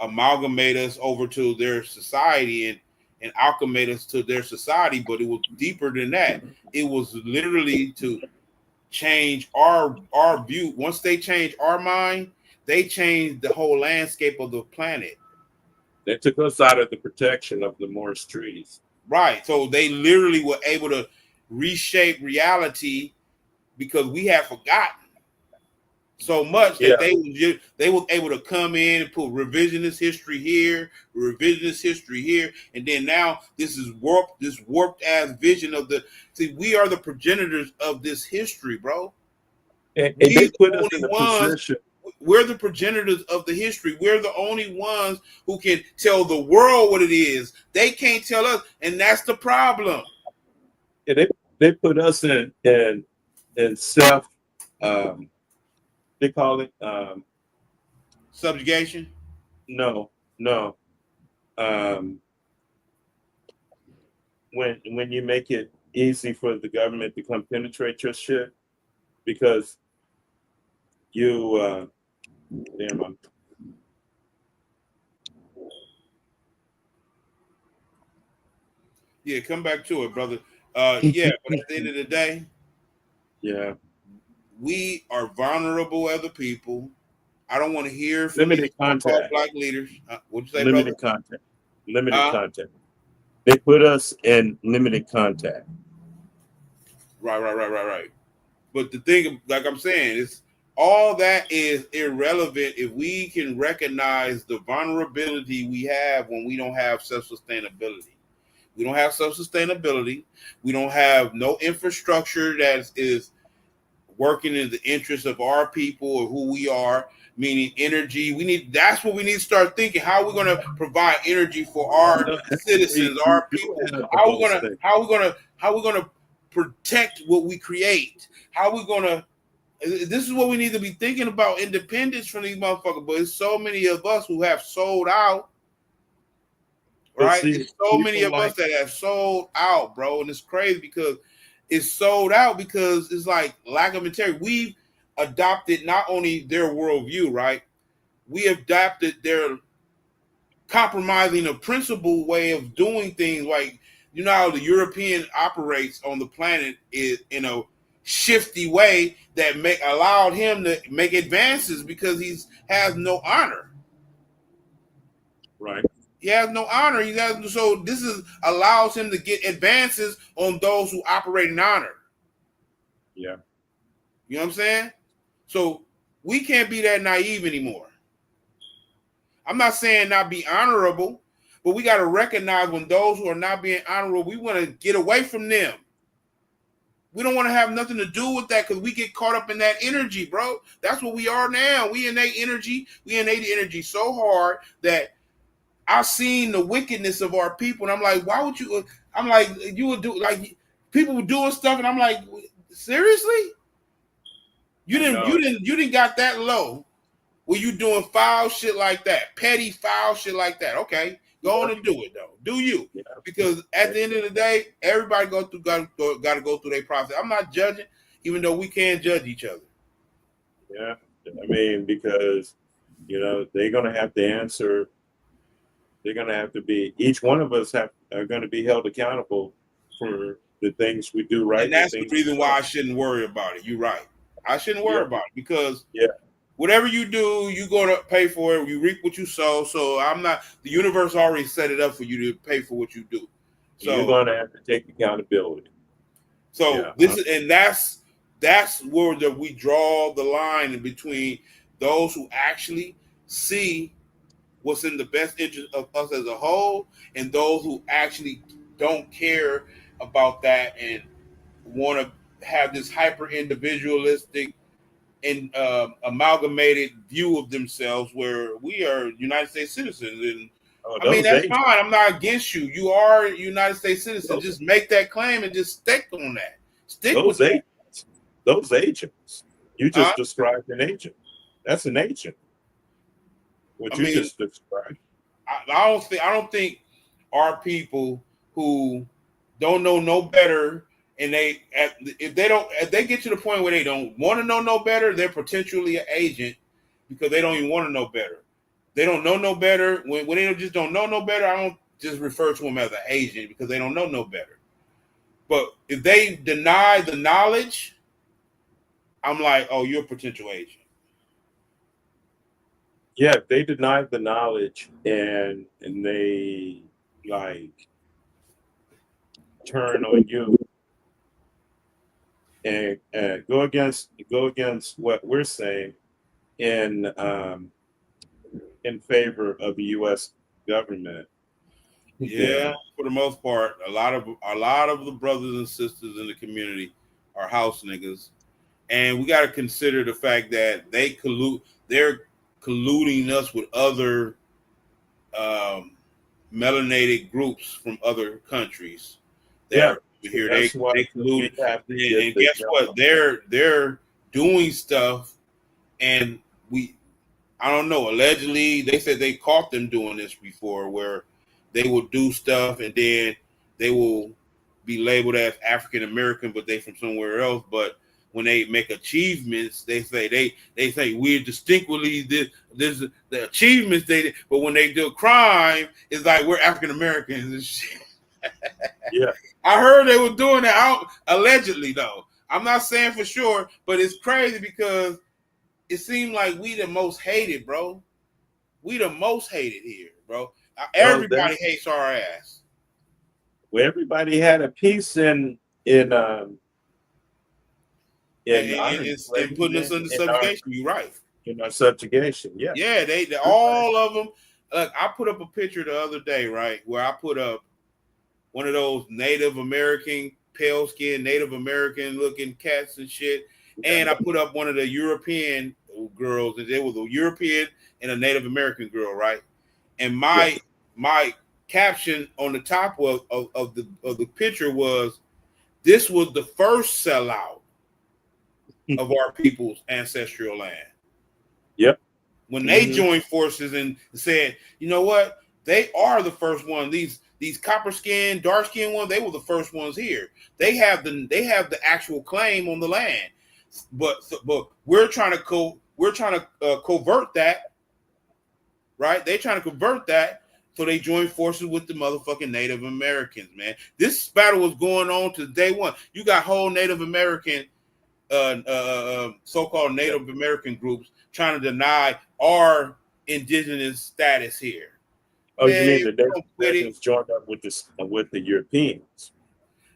amalgamate us over to their society and acclimate us to their society, but it was deeper than that. It was literally to change our view. Once they change our mind, they change the whole landscape of the planet. They took us out of the protection of the Morris treaties. Right. So they literally were able to reshape reality because we have forgotten so much Yeah. that they were able to come in and put revisionist history here, revisionist history here, and then now this warped ass vision of the. See, we are the progenitors of this history, bro. And We they the put us in only a ones. position. We're the progenitors of the history. We're the only ones who can tell the world what it is. They can't tell us, and that's the problem. And they put us in self. They call it Subjugation. no, no. Um, when you make it easy for the government to come penetrate your shit because you damn, Yeah, come back to it, brother. Yeah, but at the end of the day, yeah, we are vulnerable as a people. I don't want to hear from these limited so-called contact, black leaders. What'd you say, brother? limited contact, limited Huh? contact. They put us in limited contact. Right. But the thing, like I'm saying, is all that is irrelevant if we can recognize the vulnerability we have when we don't have self-sustainability. We don't have self-sustainability. We don't have no infrastructure that is working in the interest of our people or who we are, meaning energy. That's what we need to start thinking. How are we going to provide energy for our No, actually, citizens, we our do people? have How are we those going to things. protect what we create? How are we going to this is what we need to be thinking about, independence from these motherfuckers. But it's so many of us who have sold out, But right? see, It's so many people of us like that have sold out, bro. And it's crazy because it's sold out because it's like lack of integrity. We've adopted not only their worldview, right? We adopted their compromising a principle way of doing things. Like, you know how the European operates on the planet is in a shifty way that allowed him to make advances because he's has no honor. right, He has no honor. So this is allows him to get advances on those who operate in honor. yeah, You know what I'm saying? So we can't be that naive anymore. I'm not saying not be honorable, but we got to recognize when those who are not being honorable, we want to get away from them. We don't want to have nothing to do with that because we get caught up in that energy, bro. That's what we are now. We innate energy. We innate the energy so hard that I've seen the wickedness of our people, and I'm like, why would you? I'm like, you would do like people were doing stuff, and I'm like, seriously? You I didn't, you know. didn't, you didn't got that low. Were you doing foul shit like that, petty foul shit like that? Okay, go Yeah, on and do it though. Do you? yeah, Because at the end of the day, everybody got to go through their process. I'm not judging, even though we can judge each other. yeah. I mean, because they're gonna have to answer. They're gonna have to be. Each one of us are going to be held accountable for the things we do right And and the that's the things we reason why don't. I shouldn't worry about it. You're right. I shouldn't Yeah, worry about it because yeah. whatever you do, you're going to pay for it. You reap what you sow. So I'm not, the universe already set it up for you to pay for what you do. You're So, going to have to take accountability. so Yeah, this is, and that's where we draw the line in between those who actually see what's in the best interest of us as a whole and those who actually don't care about that and want to have this hyper individualistic and amalgamated view of themselves where we are United States citizens. And oh, I mean, those that's agents, fine. I'm not against you. You are a United States citizen. those, Just make that claim and just stick on that. Stick with those that. agents, those agents. You Huh? just described an agent. That's an agent. I What you mean, just described. I don't think our people who don't know no better and if they get to the point where they don't want to know no better, they're potentially an agent because they don't even want to know better. They don't know no better. When they just don't know no better, I don't just refer to them as an agent because they don't know no better. But if they deny the knowledge, I'm like, oh, you're a potential agent. Yeah, they denied the knowledge and they like turn on you and go against what we're saying in in favor of the U.S. government. Yeah, Then for the most part, a lot of the brothers and sisters in the community are house niggas, and we got to consider the fact that they're colluding us with other um, melanated groups from other countries that yeah, are so here. They that's why they collude, we have to and, get and the guess what? They're doing stuff, and we I don't know. Allegedly, they said they caught them doing this before, where they will do stuff and then they will be labeled as African American, but they from somewhere else. But when they make achievements, they say we're distinctly this the achievements they did. But when they do crime, it's like we're African Americans and shit. yeah. I heard they were doing that out allegedly though. I'm not saying for sure, but it's crazy because it seemed like we the most hated, bro. We the most hated here, bro. Well, Everybody hates our ass. where everybody had a piece in And, in and, our and, it's, and putting us enslavement, under subjugation. You're right. in our subjugation. Yeah, Yeah, they everybody. all of them. Look, I put up a picture the other day, right, where I put up one of those Native American, pale skin, Native American looking cats and shit. Yeah, And I put up one of the European girls, and there was a European and a Native American girl, right? And yeah. my caption on the top of the picture was, "This was the first sellout of our people's ancestral land." Yep. When they Hmm. joined forces and said, "You know what? They are the first one. These copper skin, dark skin ones, they were the first ones here. They have the actual claim on the land." But we're trying to covert that, right? They're trying to convert that, so they join forces with the motherfucking Native Americans, man. This battle was going on to day one. You got whole Native American, so-called Yeah. Native American groups trying to deny our indigenous status here. Oh, you Man, mean if the we Native don't quit it, Americans joined up with the Europeans?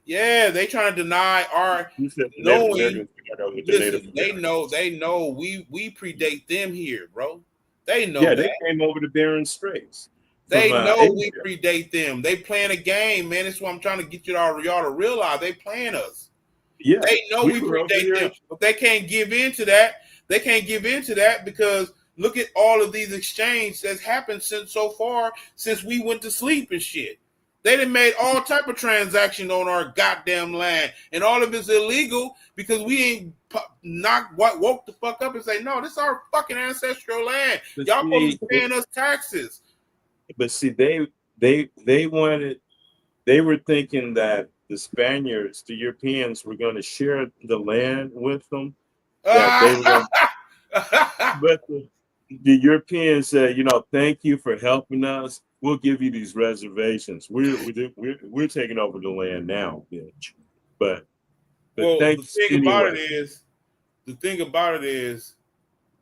yeah, they trying to deny our You said the Native knowing. Americans joined up with the Native Listen, they know, Americans. they know we predate them here, bro. They know Yeah, that. they came over the Bering Straits from They know we Asia. predate them. They playing a game, man. That's what I'm trying to get y'all to realize. They playing us. Yeah, They know we we were over predate here. them, but they can't give in to that. They can't give in to that because look at all of these exchanges that's happened since so far since we went to sleep and shit. They done made all type of transactions on our goddamn land, and all of it's illegal because we ain't not what woke the fuck up and say no. This is our fucking ancestral land. But Y'all supposed see, to be paying us taxes. they wanted. They were thinking that the Spaniards, the Europeans, were going to share the land with them. That they were going, but the Europeans said, you know, thank you for helping us. We'll give you these reservations. We're taking over the land now, bitch. But Well, the thanks thing about it anyway. is, the thing about it is,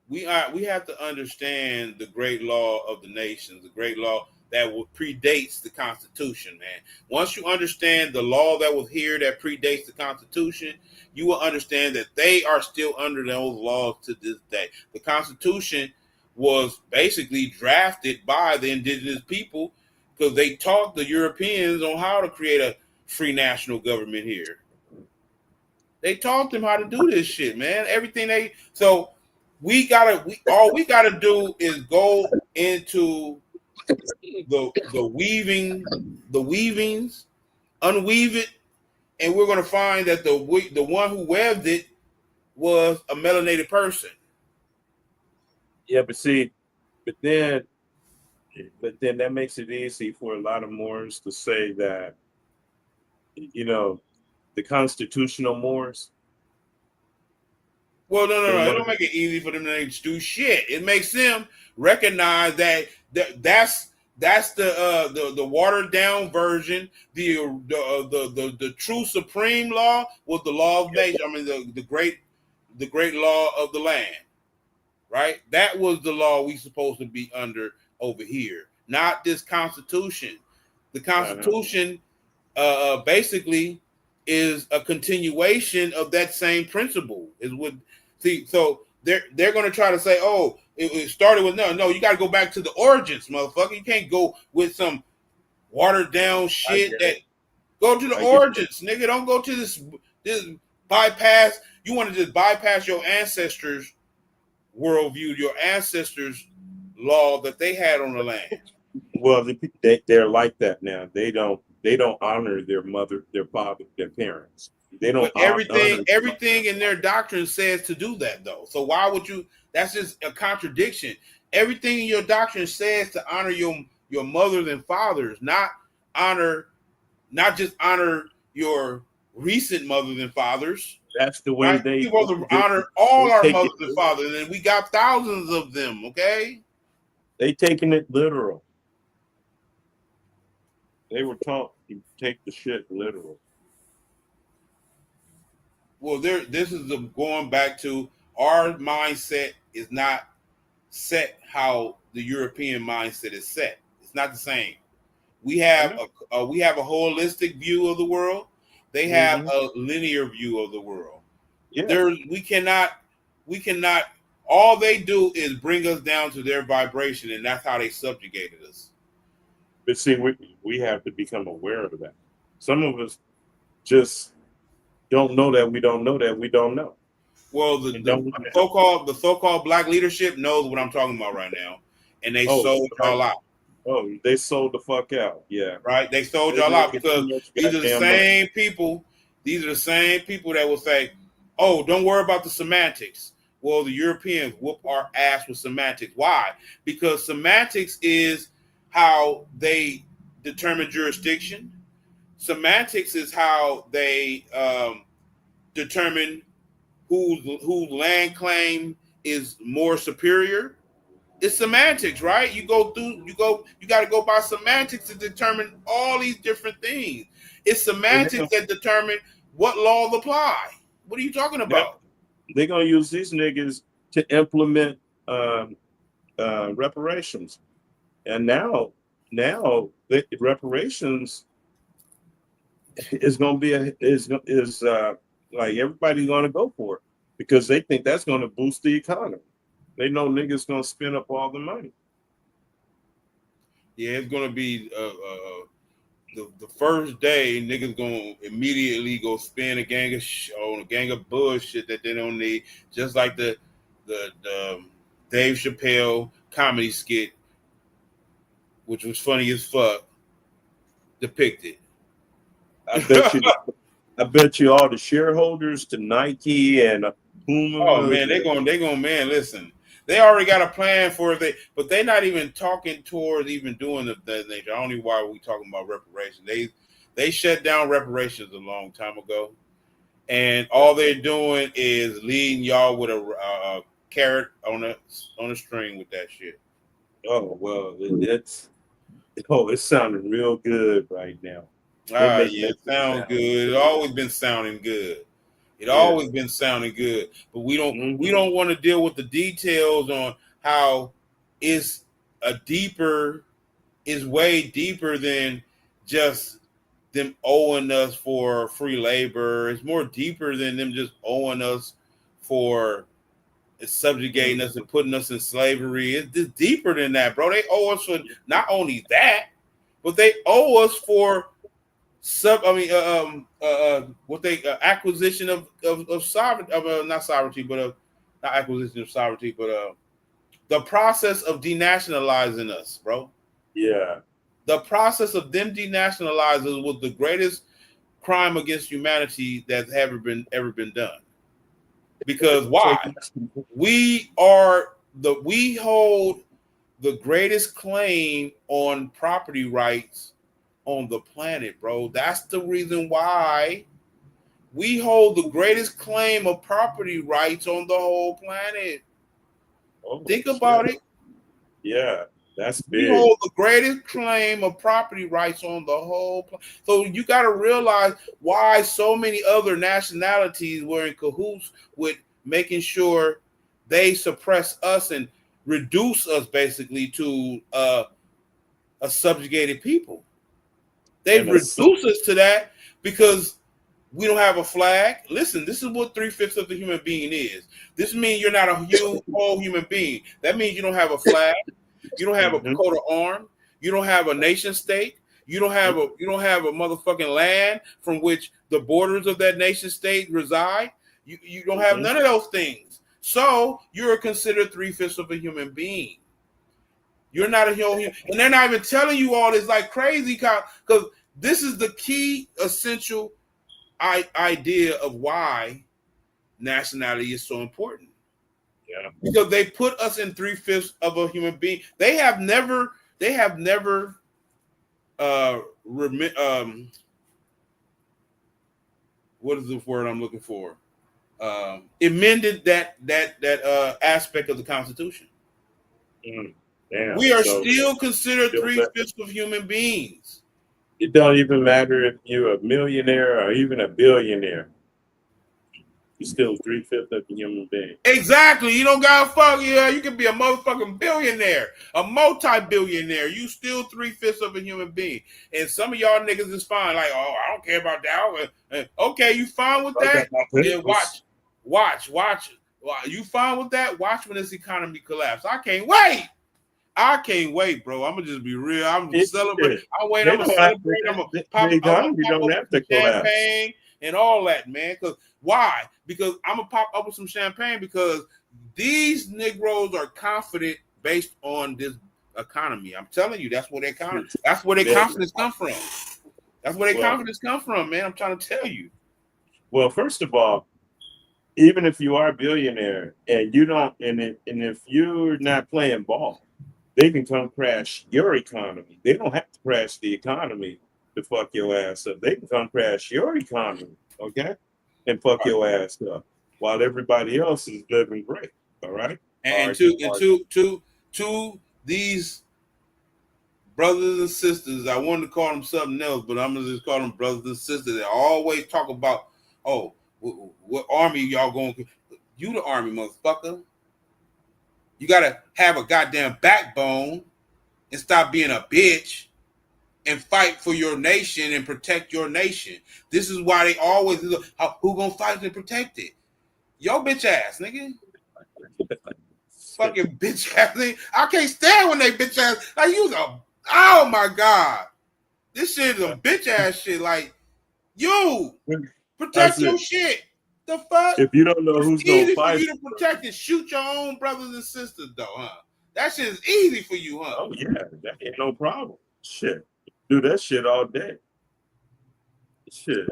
we have to understand the great law of the nations, the great law that predates the Constitution, man. Once you understand the law that was here that predates the Constitution, you will understand that they are still under those laws to this day. The Constitution was basically drafted by the indigenous people because they taught the Europeans on how to create a free national government here. They taught them how to do this shit, man. Everything they so we gotta do is go into the weavings, unweave it, and we're gonna find that the one who weaved it was a melanated person. Yeah, but see, but then but then that makes it easy for a lot of Moors to say that, you know, the constitutional Moors, Well, no, no, the no. It ones don't make it easy for them to do shit. It makes them recognize that's the watered down version. The true supreme law was the law of nature. I mean the great law of the land. right? That was the law we supposed to be under over here, not this Constitution. The Uh-huh. Constitution basically is a continuation of that same principle. Is what see. So they're going to try to say, oh, it started with no. You got to go back to the origins, motherfucker. You can't go with some watered down I shit. get That it. go to the I get it. origins, nigga. Don't go to this bypass. You want to just bypass your ancestors' worldview, your ancestors' law that they had on the land. Well, they're like that now. They don't honor their mother, their father, their parents. They don't But honor everything in their doctrine says to do that though. So why would you? That's just a contradiction. Everything in your doctrine says to honor your mothers and fathers, honor, not just honor your recent mothers and fathers. that's the way Right? they We're supposed to they, honor all they our take it. mothers and fathers, and we got thousands of them. Okay. They taking it literal. They were taught to take the shit literal. Well, this is going back to our mindset is not set how the European mindset is set. It's not the same. We I have know. we have a holistic view of the world. They have Hmm. a linear view of the world. Yeah, There we cannot. All they do is bring us down to their vibration, and that's how they subjugated us. but see, we have to become aware of that. Some of us just don't know that we don't know that we don't know, Well, and don't want to help. the so-called black leadership knows what I'm talking about right now, and they Oh, sold right. y'all out. Oh, they sold the fuck out. Yeah, Right? They sold they y'all out making too because much these are the goddamn money. same people. These are the same people that will say, "Oh, don't worry about the semantics." Well, the Europeans whoop our ass with semantics. Why? Because semantics is how they determine jurisdiction. Semantics is how they determine whose land claim is more superior. It's semantics, right? You got to go by semantics to determine all these different things. It's And semantics that determine what laws apply. What are you talking yep, about? they're gonna use these niggas to implement reparations, and now the reparations is gonna be like everybody's gonna go for it because they think that's gonna boost the economy. They know niggas gonna spend up all the money. Yeah, it's gonna be the first day niggas gonna immediately go spend on a gang of bullshit that they don't need, just like the Dave Chappelle comedy skit, which was funny as fuck, depicted. I bet you. I bet you all the shareholders to Nike and Oh Puma. man, they going man. Listen, they already got a plan for it. But they're not even talking towards even doing the nature. I don't know why we talking about reparations. They shut down reparations a long time ago, and all they're doing is leading y'all with a carrot on a string with that shit. Oh well, it's sounding real good right now. They make Yeah, that it shit sounds sound good. It good. always been sounding good. It Yeah. always been sounding good, but we don't we Hmm. don't want to deal with the details on how it's a deeper is way deeper than just them owing us for free labor. It's more deeper than them just owing us for subjugating us and putting us in slavery. It's just deeper than that, bro. They owe us for not only that, but they owe us for what they acquisition of sovereignty of not sovereignty, but of not acquisition of sovereignty, but the process of denationalizing us, bro. Yeah. The process of them denationalizing us was the greatest crime against humanity that's ever been done. Because why? Taking We hold the greatest claim on property rights on the planet, bro. That's the reason why we hold the greatest claim of property rights on the whole planet. oh Think shit. about it. Yeah, that's We big. hold the greatest claim of property rights on the whole planet. So you got to realize why so many other nationalities were in cahoots with making sure they suppress us and reduce us basically to a subjugated people. They've And reduced us to that because we don't have a flag. Listen, this is what 3/5 of the human being is. This means you're not a whole human being. That means you don't have a flag. You don't have a mm-hmm, coat of arms. You don't have a nation state. You don't have a motherfucking land from which the borders of that nation state reside. You don't have mm-hmm. none of those things. So you're considered 3/5 of a human being. You're not a whole human, and they're not even telling you all this like crazy because this is the key essential idea of why nationality is so important. Yeah. Because they put us in 3/5 of a human being. They have never uh what is the word I'm looking for? Amended that aspect of the Constitution. Mm, damn. We are So still considered still 3/5 of human beings. it don't even matter if you're a millionaire or even a billionaire. You're still 3/5 of a human being. Exactly. You don't gotta fuck. Yeah, you can be a motherfucking billionaire, a multi-billionaire. You still 3/5 of a human being. And some of y'all niggas is fine. Like, oh, I don't care about that. Okay, you fine with I got that? my Yeah, pimples. watch. You fine with that? Watch when this economy collapse. I can't wait. I can't wait, bro. I'm gonna just be real. I'm It, celebrate. it, I'm wait. I'm they gonna don't have to, celebrate. I'm gonna the pop. I'm gonna economy pop don't open have some to collapse. champagne and all that, man. Because why? Because I'm gonna pop open some champagne because these Negroes are confident based on this economy. I'm telling you, that's where their that's where their They- confidence come from. That's where their well, confidence come from, man. I'm trying to tell you. well, first of all, even if you are a billionaire and you don't, and if you're not playing ball, they can come crash your economy. They don't have to crash the economy to fuck your ass up. They can come crash your economy, okay, and fuck Right. your ass up while everybody else is living great. All right. And Or, or to these brothers and sisters. I wanted to call them something else, but I'm gonna just call them brothers and sisters. They always talk about, oh, what army y'all going? You the army, motherfucker. You gotta have a goddamn backbone and stop being a bitch and fight for your nation and protect your nation. This is why they always who gonna fight to protect it? Yo, bitch ass nigga. Fucking bitch ass nigga. I can't stand when they bitch ass. Like you a, oh my god. This shit is some bitch ass shit. Like, you I protect your said, shit. The fuck? if you don't know It's who's gonna easy for fight, you to protect and shoot your own brothers and sisters, though, huh? That shit is easy for you, huh? oh yeah, that ain't no problem. Shit, do that shit all day. Shit,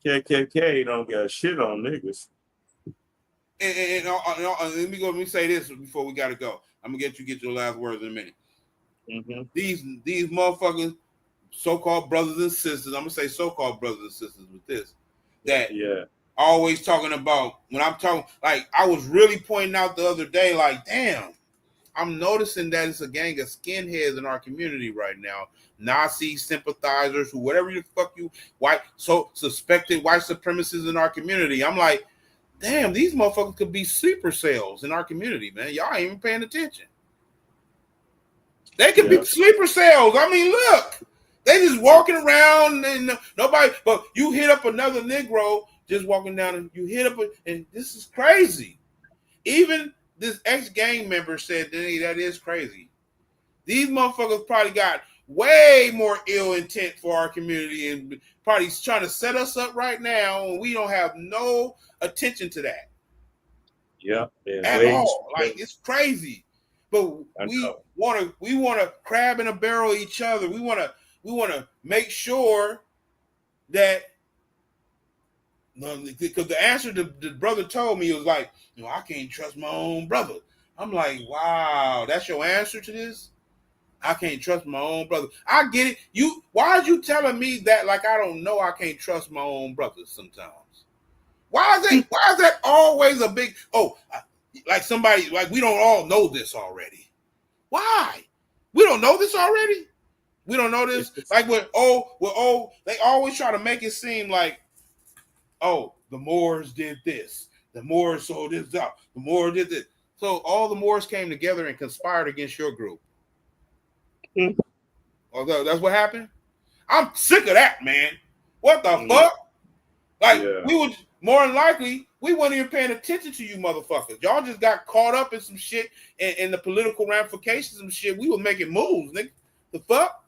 KKK don't got shit on niggas. Let me say this before we gotta go. I'm gonna get your last words in a minute. Mm-hmm. These motherfuckers, so-called brothers and sisters. I'm gonna say so-called brothers and sisters with this. That Yeah, always talking about when I'm talking, like I was really pointing out the other day, like, damn, I'm noticing that it's a gang of skinheads in our community right now. Nazi sympathizers, who whatever the fuck you white so suspected white supremacists in our community. I'm like, damn, these motherfuckers could be sleeper cells in our community, man. Y'all ain't even paying attention. They could be yeah. sleeper cells. I mean, look, they just walking around and nobody. But you hit up another Negro just walking down, and you hit up, and this is crazy. Even this ex-gang member said, hey, that is crazy. These motherfuckers probably got way more ill intent for our community and probably trying to set us up right now, and we don't have no attention to that Yeah, and at wage. all. Like, it's crazy. But I know. we want to crab in a barrel each other. We want to make sure that, because the answer the brother told me was like, I can't trust my own brother. I'm like, wow, that's your answer to this? I can't trust my own brother. I get it. Why are you telling me that like I don't know I can't trust my own brothers sometimes? Why is that always a big like somebody like we don't all know this already? Why? We don't know this already? We don't know this? It's Like they always try to make it seem like, oh, the Moors did this. The Moors sold this out. The Moors did this. So all the Moors came together and conspired against your group. Although that's what happened. I'm sick of that, man. What the fuck? Like Yeah. we would more than likely we weren't even paying attention to you motherfuckers. Y'all just got caught up in some shit and the political ramifications and shit. We were making moves, nigga. The fuck?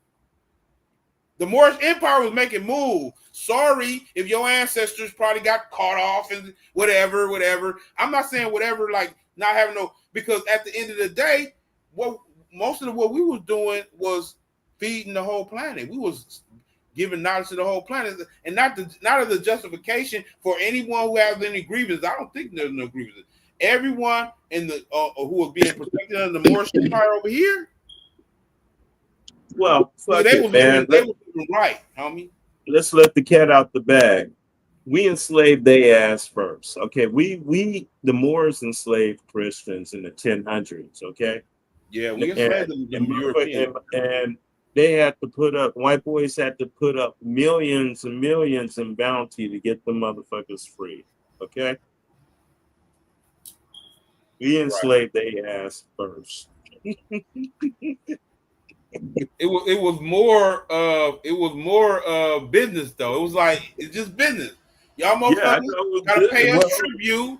The Moorish Empire was making moves. Sorry if your ancestors probably got caught off and whatever, whatever. I'm not saying whatever, like not having no, because at the end of the day, what most of what we was doing was feeding the whole planet. We was giving knowledge to the whole planet, and not as a justification for anyone who has any grievances. I don't think there's no grievances. Everyone in the who was being protected under the Moorish Empire over here, Well, fuck they it, was man. living right, homie. Let's let the cat out the bag. We enslaved their ass first. Okay. We the Moors enslaved Christians in the 1000s. Okay. Yeah, we enslaved the Europeans. And they had to put up, white boys had to put up millions and millions in bounty to get the motherfuckers free. Okay. We enslaved their ass first. It was more business though. It was like it's just business. Y'all Yeah, I motherfuckers know. gotta pay us tribute.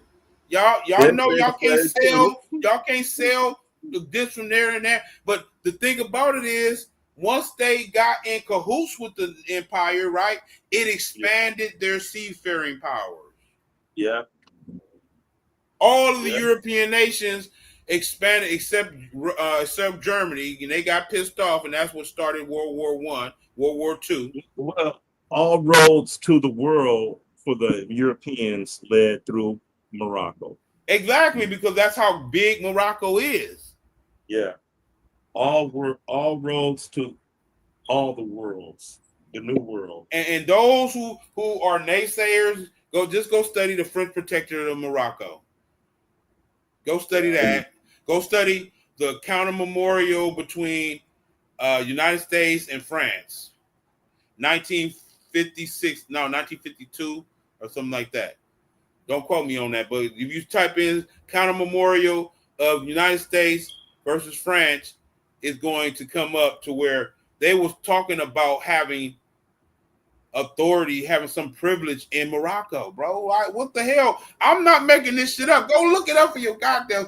Y'all know y'all can't sell this from there and there. But the thing about it is once they got in cahoots with the empire, right, it expanded their seafaring powers. Yeah. All of the European nations expanded except Germany, and they got pissed off, and that's what started World War One, World War Two. Well, all roads to the world for the Europeans led through Morocco. Exactly, because that's how big Morocco is. Yeah. All roads to all the worlds, the new world. And those who are naysayers, go study the French Protectorate of Morocco. Go study that. Go study the counter memorial between United States and France, 1956, no, 1952 or something like that. Don't quote me on that, but if you type in counter memorial of United States versus France, it's going to come up to where they was talking about having authority, having some privilege in Morocco, bro. What the hell? I'm not making this shit up. Go look it up for your goddamn.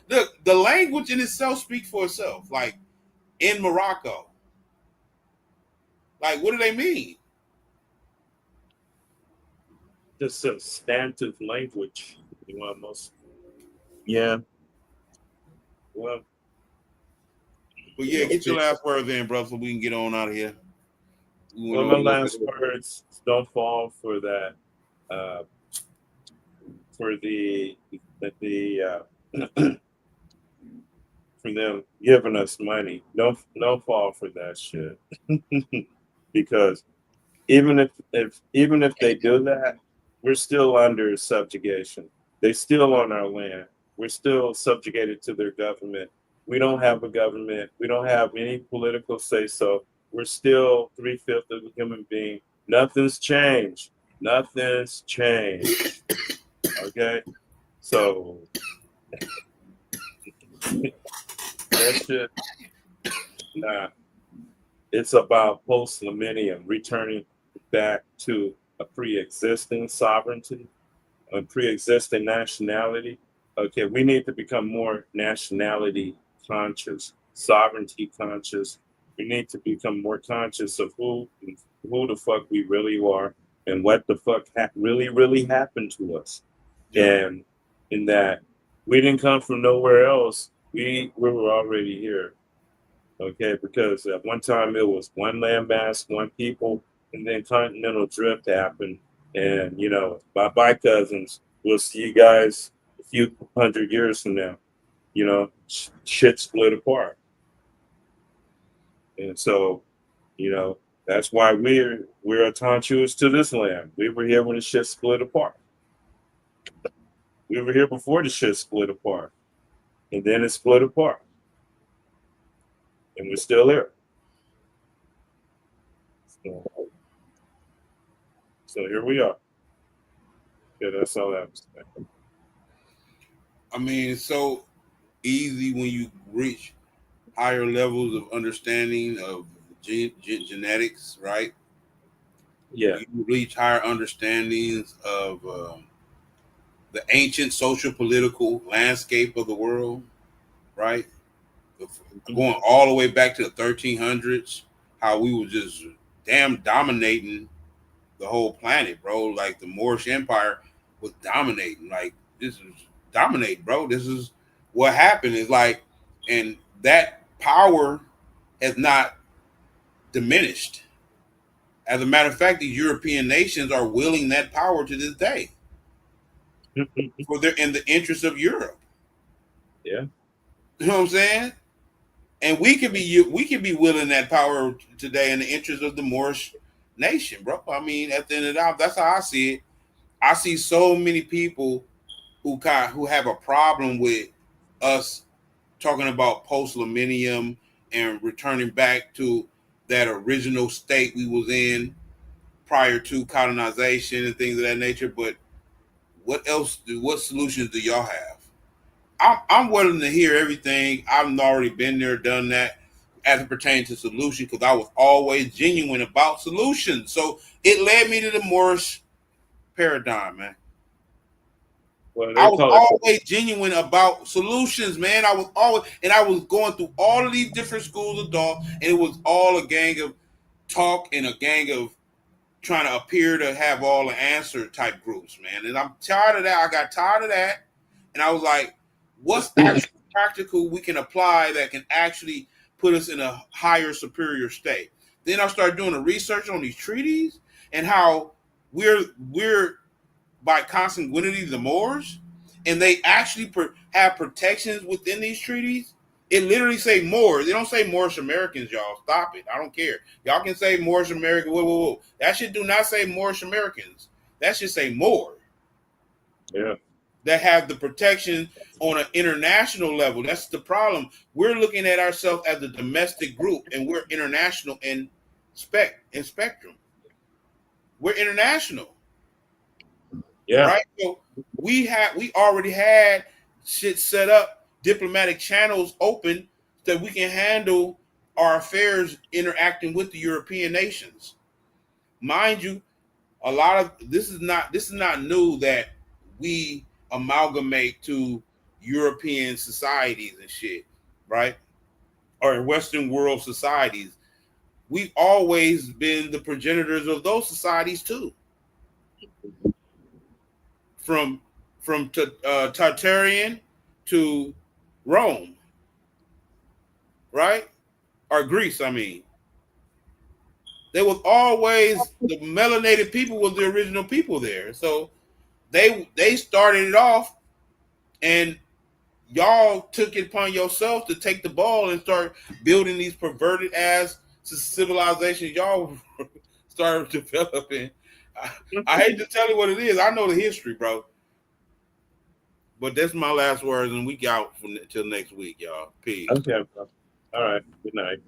The language in itself speaks for itself. Like in Morocco, like what do they mean? Just substantive language. You almost, yeah. Well, But yeah, get your last words in, bro, so we can get on out of here. Well, my last words: don't fall for that. For the for them giving us money. Don't fall for that shit. Because even if they do that, we're still under subjugation. They're still on our land. We're still subjugated to their government. We don't have a government. We don't have any political say so. We're still 3/5 of a human being. Nothing's changed. Nothing's changed. Okay? So that shit, nah. It's about post-millennium, returning back to a pre-existing sovereignty, a pre-existing nationality. Okay, we need to become more nationality conscious, sovereignty conscious. We need to become more conscious of who the fuck we really are and what the fuck really happened to us. Yeah. And in that we didn't come from nowhere else. We were already here. Okay, because at one time it was one landmass, one people, and then continental drift happened. And bye cousins. We'll see you guys a few hundred years from now. Shit split apart, and so that's why we're attachments to this land. We were here when the shit split apart. We were here before the shit split apart, and then it split apart, and we're still here. So here we are. Yeah, that's all I have to say. I mean, so easy when you reach higher levels of understanding of genetics, right? Yeah. You reach higher understandings of the ancient social political landscape of the world, right? Mhm. Going all the way back to the 1300s, how we were just damn dominating the whole planet, bro. Like the Moorish Empire was dominating. Like this is dominate, bro. This is what happened. Is like, and that power has not diminished. As a matter of fact, these European nations are willing that power to this day for their in the interest of Europe. Yeah. You know what I'm saying? And we can be willing that power today in the interest of the Moorish nation, bro. I mean, at the end of the day, that's how I see it. I see so many people who have a problem with us talking about post millennium and returning back to that original state we was in prior to colonization and things of that nature. But what else? What solutions do y'all have? I'm willing to hear everything. I've already been there, done that, as it pertains to solution, because I was always genuine about solutions. So it led me to the Moorish paradigm, man. Well, I they was call it. always genuine about solutions, man. I was always, and I was going through all of these different schools of thought, and it was all a gang of talk and a gang of trying to appear to have all the answer type groups, man. And I'm tired of that. I got tired of that, and I was like, what's actually practical we can apply that can actually put us in a higher, superior state? Then I started doing the research on these treaties and how we're by consanguinity the Moors, and they actually have protections within these treaties. It literally say Moors. They don't say Moorish Americans, y'all. Stop it. I don't care. Y'all can say Moorish American. Whoa, whoa, whoa. That shit do not say Moorish Americans. That should say Moor. Yeah. That have the protection on an international level. That's the problem. We're looking at ourselves as a domestic group, and we're international in spectrum. We're international. Yeah. Right? So we already had shit set up, diplomatic channels open that we can handle our affairs interacting with the European nations. Mind you, a lot of this is not new that we amalgamate to European societies and shit, right? Or Western world societies. We've always been the progenitors of those societies too. from Tartarian to Rome, right? Or Greece, I mean. There was always the melanated people was the original people there. So they started it off, and y'all took it upon yourself to take the ball and start building these perverted ass civilizations y'all started developing. I hate to tell you what it is. I know the history, bro. But that's my last words, and we out from till next week, y'all. Peace. Okay. All right. Good night.